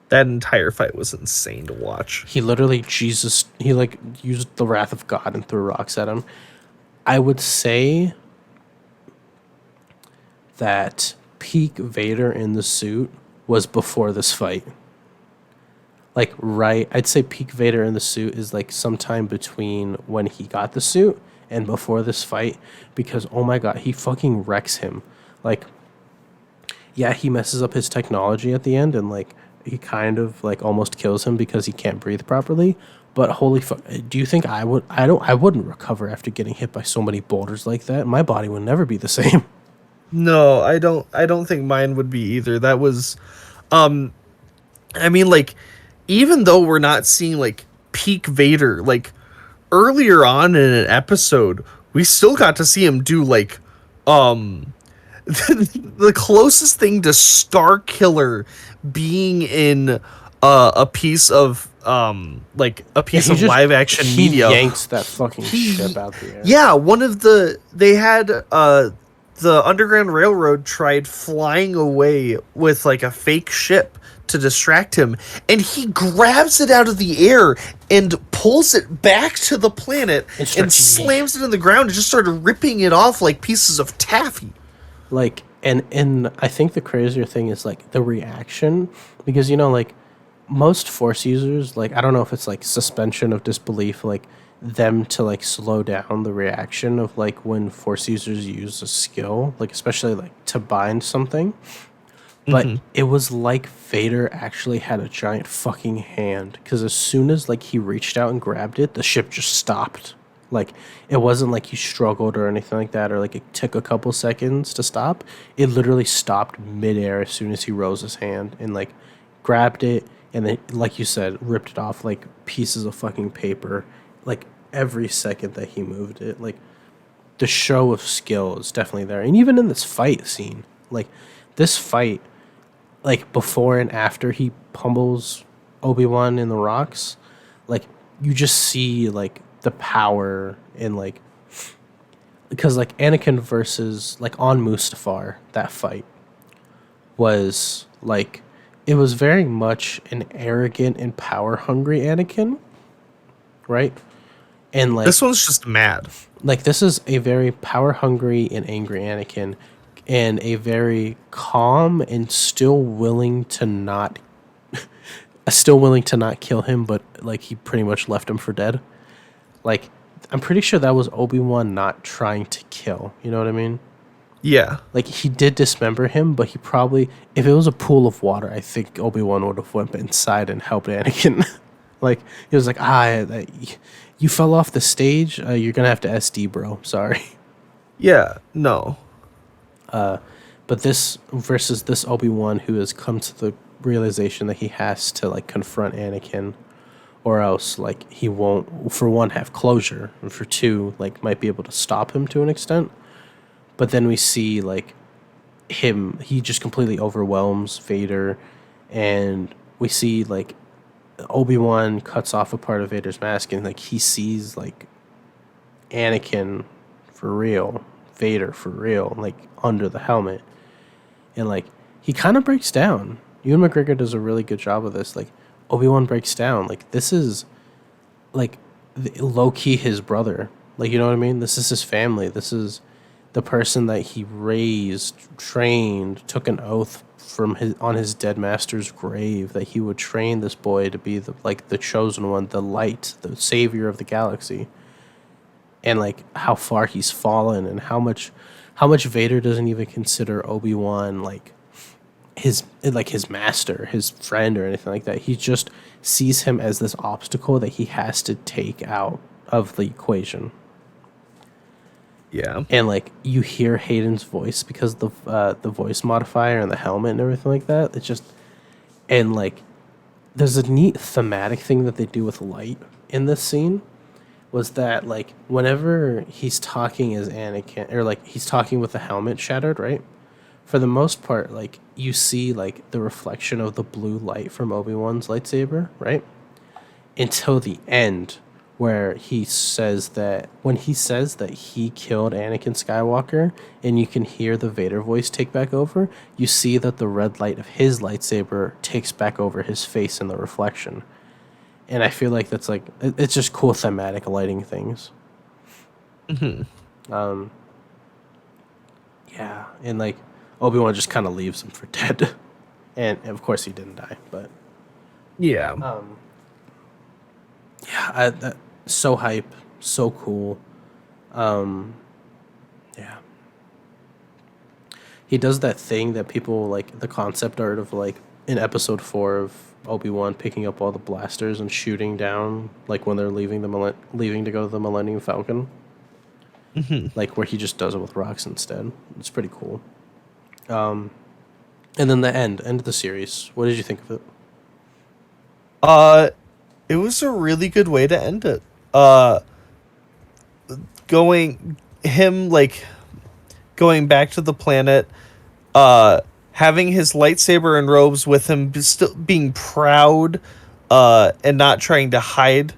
That entire fight was insane to watch. He literally, he like used the wrath of God and threw rocks at him. I would say that peak Vader in the suit was before this fight. Like, right, I'd say peak Vader in the suit is like sometime between when he got the suit and before this fight, because oh my god, he fucking wrecks him. Like, yeah, he messes up his technology at the end, and like he kind of like almost kills him because he can't breathe properly. But holy fuck, do you think I would? I wouldn't recover after getting hit by so many boulders like that. My body would never be the same. No, I don't think mine would be either. That was I mean, like, even though we're not seeing like peak Vader, like earlier on in an episode, we still got to see him do like um the closest thing to Star Killer being in a piece of like a piece He of just live action he media. yanks that fucking He- ship out the air. Yeah, one of they had the Underground Railroad tried flying away with like a fake ship to distract him, and he grabs it out of the air and pulls it back to the planet And and starts- slams it in the ground and just started ripping it off like pieces of taffy. Like, and I think the crazier thing is like the reaction, because you know, like most force users, like I don't know if it's like suspension of disbelief, like them to like slow down the reaction of like when force users use a skill, like especially like to bind something. But it was like Vader actually had a giant fucking hand, because as soon as like he reached out and grabbed it, the ship just stopped. Like, it wasn't like he struggled or anything like that, or like it took a couple seconds to stop. It literally stopped midair as soon as he rose his hand and like grabbed it, and then, like you said, ripped it off like pieces of fucking paper. Like every second that he moved it, like the show of skill is definitely there. And even in this fight scene, like this fight, like before and after he pummels Obi-Wan in the rocks, like you just see like the power in like, because like Anakin versus like on Mustafar, that fight was like, it was very much an arrogant and power hungry Anakin, right? And like This one's just mad. like this is a very power hungry and angry Anakin, and a very calm and still willing to not kill him, but like he pretty much left him for dead. Like, I'm pretty sure that was Obi-Wan not trying to kill, you know what I mean? Yeah. Like, he did dismember him, but he probably, if it was a pool of water, I think Obi-Wan would have went inside and helped Anakin. Like, he was like, you fell off the stage, you're gonna have to SD, bro, sorry. Yeah. No. But this versus this Obi-Wan who has come to the realization that he has to like confront Anakin, or else like he won't, for one, have closure, and for two, like might be able to stop him to an extent. But then we see like he just completely overwhelms Vader, and we see like Obi-Wan cuts off a part of Vader's mask, and like he sees like Anakin for real, Vader for real, like under the helmet. And like he kind of breaks down. Ewan McGregor does a really good job of this. Like Obi-Wan breaks down. Like this is like low key his brother. Like, you know what I mean? This is his family. This is the person that he raised, trained, took an oath from his dead master's grave that he would train this boy to be the chosen one, the light, the savior of the galaxy. And like how far he's fallen, and how much Vader doesn't even consider Obi-Wan like his master, his friend, or anything like that. He just sees him as this obstacle that he has to take out of the equation. Yeah. And like you hear Hayden's voice because the voice modifier and the helmet and everything like that. It's just, and like there's a neat thematic thing that they do with light in this scene, was that like whenever he's talking as Anakin, or like he's talking with the helmet shattered, right? For the most part, like you see like the reflection of the blue light from Obi-Wan's lightsaber, right? Until the end, where he says that he killed Anakin Skywalker, and you can hear the Vader voice take back over, you see that the red light of his lightsaber takes back over his face in the reflection. And I feel like that's like, it's just cool thematic lighting things. Yeah, and like Obi-Wan just kind of leaves him for dead. And of course he didn't die, but Yeah. yeah, so hype, so cool. Um, yeah. He does that thing that people like, the concept art of like in episode 4 of Obi-Wan picking up all the blasters and shooting down like when they're leaving leaving to go to the Millennium Falcon. Like where he just does it with rocks instead. It's pretty cool. And then the end of the series. What did you think of it? Uh, it was a really good way to end it. Going him like going back to the planet, having his lightsaber and robes with him, still being proud, and not trying to hide,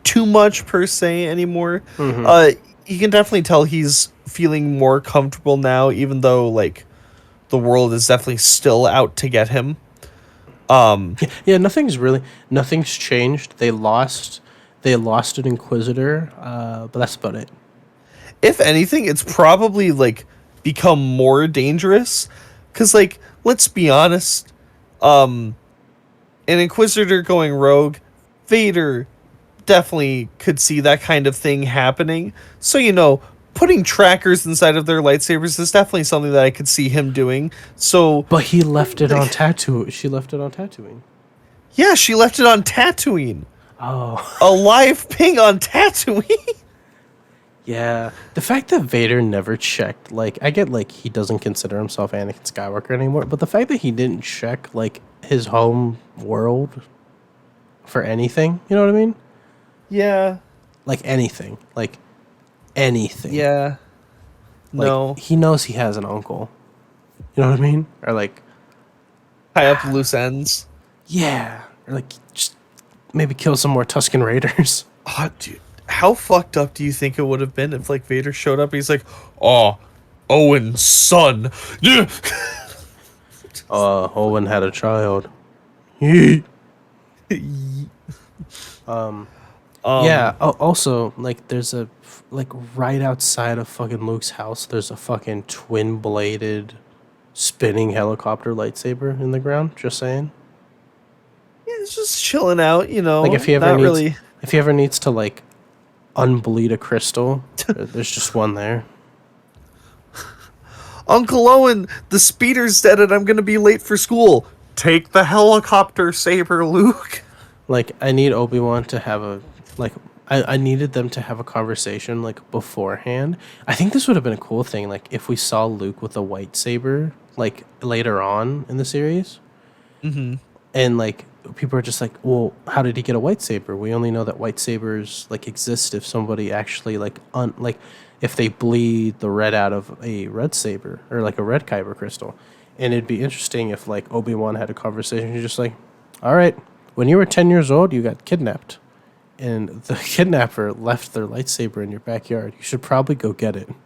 too much per se anymore. You can definitely tell he's feeling more comfortable now, even though like the world is definitely still out to get him. Yeah, nothing's changed. They lost an Inquisitor, but that's about it. If anything, it's probably like become more dangerous, because like let's be honest, an Inquisitor going rogue, Vader definitely could see that kind of thing happening. So putting trackers inside of their lightsabers is definitely something that I could see him doing. So But he left it on Tatooine. She left it on Tatooine. yeah, she left it on Tatooine. Oh. A live ping on Tatooine. Yeah, the fact that Vader never checked, like, I get, like, he doesn't consider himself Anakin Skywalker anymore, but the fact that he didn't check, like, his home world for anything, you know what I mean? Yeah. Like, anything. Like, anything. Yeah. Like, No. he knows he has an uncle. You know what I mean? Or, like, Tie up loose ends. yeah. Or, like, just maybe kill some more Tusken Raiders. Oh, dude, how fucked up do you think it would have been if like Vader showed up? He's like, "Oh, Owen's son." Yeah. Owen had a child. Yeah. Yeah. Also, like, there's like right outside of fucking Luke's house, there's a fucking twin bladed spinning helicopter lightsaber in the ground. Just saying. Yeah, it's just chilling out, Like if he ever not needs, really. if he ever needs to like unbleed a crystal, there's just one there. Uncle Owen, the speeder's dead, and I'm gonna be late for school. Take the helicopter saber, Luke. Like I need Obi-Wan to have a like I needed them to have a conversation like beforehand. I think this would have been a cool thing, like if we saw Luke with a white saber like later on in the series. And like people are just like, well, how did he get a white saber? We only know that white sabers like exist if somebody actually like like if they bleed the red out of a red saber or like a red kyber crystal. And it'd be interesting if like Obi-Wan had a conversation. He's just like, all right, when you were 10 years old, you got kidnapped. And the kidnapper left their lightsaber in your backyard. You should probably go get it. And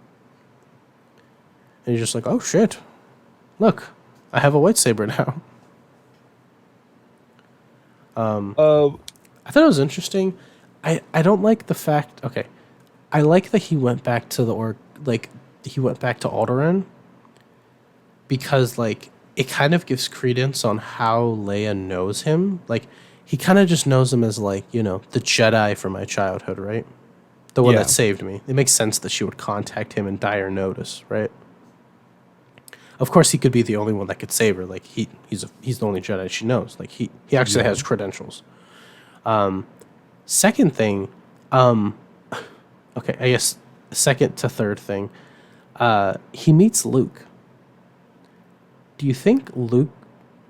you're just like, oh shit. Look, I have a white saber now. I thought it was interesting. I don't like the fact. Okay, I like that he went back to he went back to Alderaan because like it kind of gives credence on how Leia knows him. Like he kind of just knows him as like the Jedi from my childhood, right? The one Yeah. that saved me. It makes sense that she would contact him in dire notice, right? Of course, he could be the only one that could save her. Like he's the only Jedi she knows. Like he actually has credentials. Second thing, okay, I guess second to third thing, he meets Luke. Do you think Luke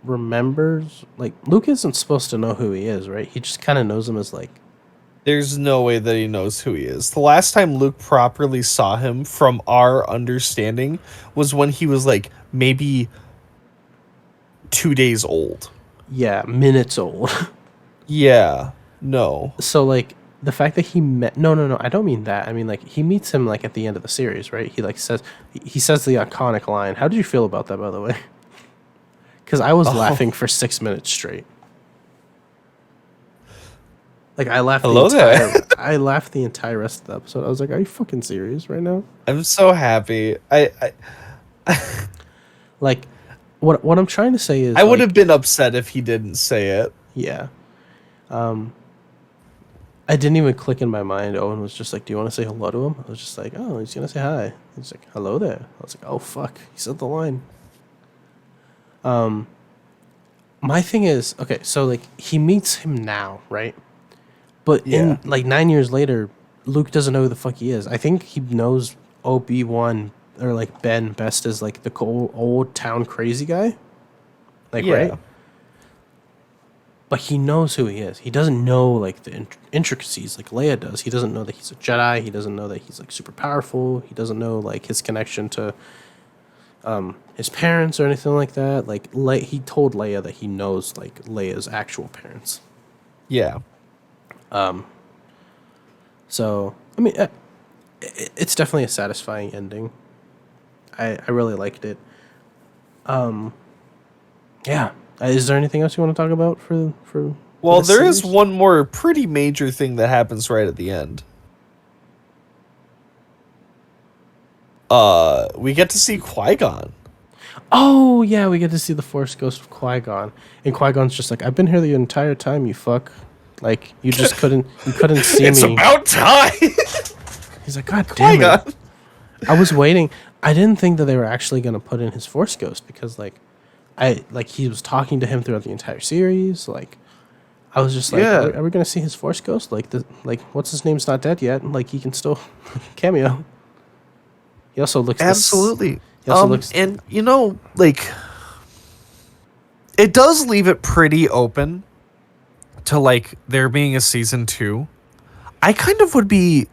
remembers? Like Luke isn't supposed to know who he is, right? He just kind of knows him as like. There's no way that he knows who he is. The last time Luke properly saw him, from our understanding, was when he was like maybe 2 days old. Yeah, minutes old. Yeah. No. So like the fact that he met no, I don't mean that. I mean like he meets him like at the end of the series, right? He like says he says the iconic line. How did you feel about that, by the way? Because I was laughing for 6 minutes straight. Like I laughed. I laughed the entire rest of the episode. I was like, "Are you fucking serious right now?" I'm so happy. Like, what I'm trying to say is, I would like, have been upset if he didn't say it. yeah. I didn't even click in my mind. Owen was just like, "Do you want to say hello to him?" I was just like, "Oh, he's gonna say hi." He's like, "Hello there." I was like, "Oh fuck," he said the line. My thing is, okay, so like he meets him now, right? But Yeah. in like 9 years later, Luke doesn't know who the fuck he is. I think he knows Obi-Wan or like Ben best as like the old town crazy guy, like right. Yeah. But he knows who he is. He doesn't know like the intricacies like Leia does. He doesn't know that he's a Jedi. He doesn't know that he's like super powerful. He doesn't know like his connection to his parents or anything like that. Like he told Leia that he knows like Leia's actual parents. Yeah. So I mean, it's definitely a satisfying ending. I really liked it. Yeah. Is there anything else you want to talk about for Well, this there is series? one more pretty major thing that happens right at the end. We get to see Qui-Gon. Oh yeah, we get to see the Force Ghost of Qui-Gon, and Qui-Gon's just like, "I've been here the entire time, you fuck. Like you couldn't see It's me." about time. He's like, "God damn it!" Qui-Gon. I was waiting. I didn't think that they were actually gonna put in his Force Ghost because he was talking to him throughout the entire series. Like I was just like, Yeah. are we gonna see his Force Ghost? Like what's his name's not dead yet. Like he can still cameo. He also looks this. Absolutely. He also looks. And like it does leave it pretty open to like there being a season 2. I kind of would be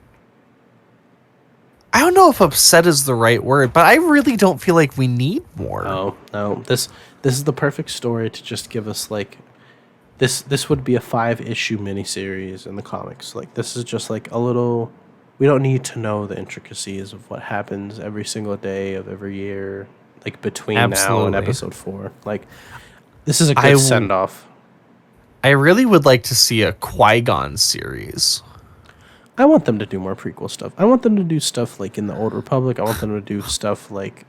I don't know if upset is the right word, but I really don't feel like we need more. No. This is the perfect story to just give us like this would be a 5-issue miniseries in the comics. Like this is just like a little. We don't need to know the intricacies of what happens every single day of every year, like between now and Absolutely. episode 4. Like this is a I good w- send off. I really would like to see a Qui-Gon series. I want them to do more prequel stuff. I want them to do stuff like in the Old Republic. I want them to do stuff like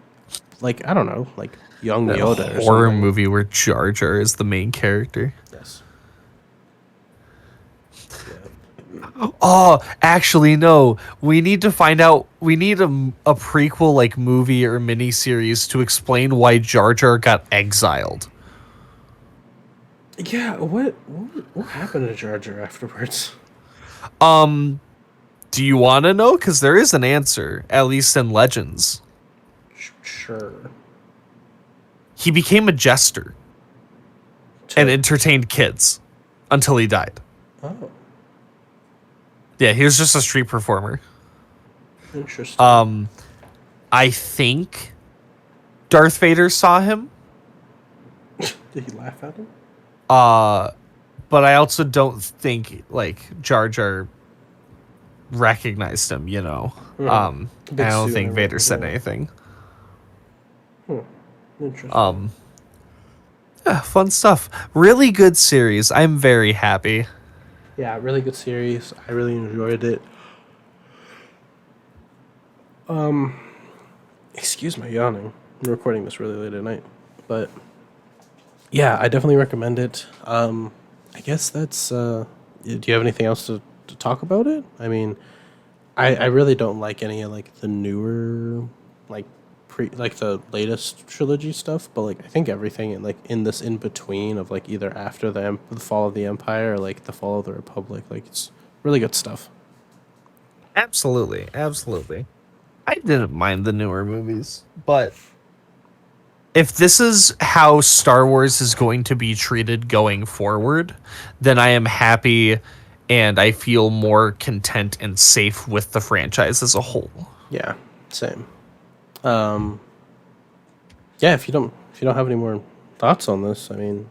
I don't know, like young A Yoda or horror something. movie where Jar Jar is the main character. Yes. Oh, actually, no. We need to find out. We need a prequel, like movie or mini series, to explain why Jar Jar got exiled. Yeah. What happened to Jar Jar afterwards? Do you want to know? Because there is an answer, at least in Legends. Sure. He became a jester and entertained kids until he died. Oh, Yeah, he was just a street performer. interesting. I think Darth Vader saw him, Did he laugh at him? but I also don't think like Jar Jar recognized him. I Big don't suit think and Vader said everything, anything. Interesting. Yeah, fun stuff. Really good series. I'm very happy. Yeah, really good series. I really enjoyed it. Excuse my yawning. I'm recording this really late at night, but yeah, I definitely recommend it. I guess that's. Do you have anything else to talk about it? I mean, I really don't like any of like the newer, like like the latest trilogy stuff, but like I think everything in this in between of like either after the fall of the Empire or like the fall of the Republic, like it's really good stuff. Absolutely, absolutely. I didn't mind the newer movies, but if this is how Star Wars is going to be treated going forward, then I am happy and I feel more content and safe with the franchise as a whole. Yeah, same. Yeah, if you don't have any more thoughts on this, I mean,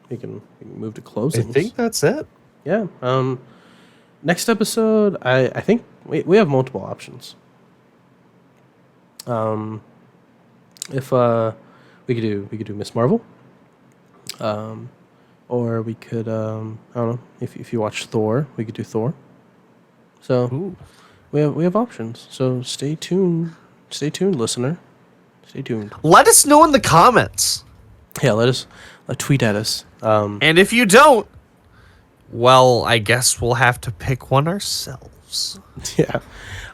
we can move to I closings. think that's it. Yeah. Next episode, I think we have multiple options. If we could do Miss Marvel, or we could I don't know if you watch Thor, we could do Thor. So Ooh. we have options. So stay tuned, listener. Stay tuned. Let us know in the comments. Yeah, let us tweet at us. And if you don't, well, I guess we'll have to pick one ourselves. Yeah.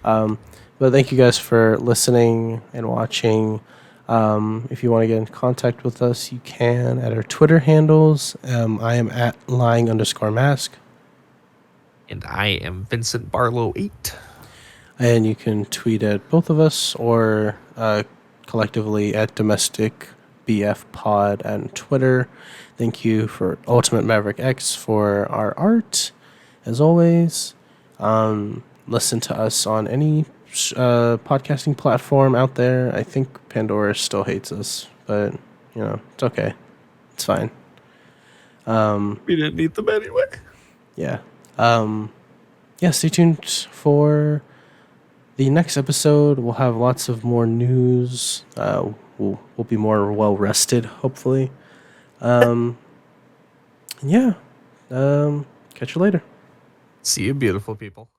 But thank you guys for listening and watching. If you want to get in contact with us, you can at our Twitter handles. I am at lying_mask. And I am Vincent Barlow 8. And you can tweet at both of us or collectively at Domestic BF Pod on Twitter. Thank you for Ultimate Maverick X for our art, as always. Listen to us on any podcasting platform out there. I think Pandora still hates us, but it's okay. It's fine. We didn't need them anyway. Yeah. Yeah, stay tuned for the next episode. We'll have lots of more news. We'll be more well rested, hopefully. Yeah. Catch you later. See you, beautiful people.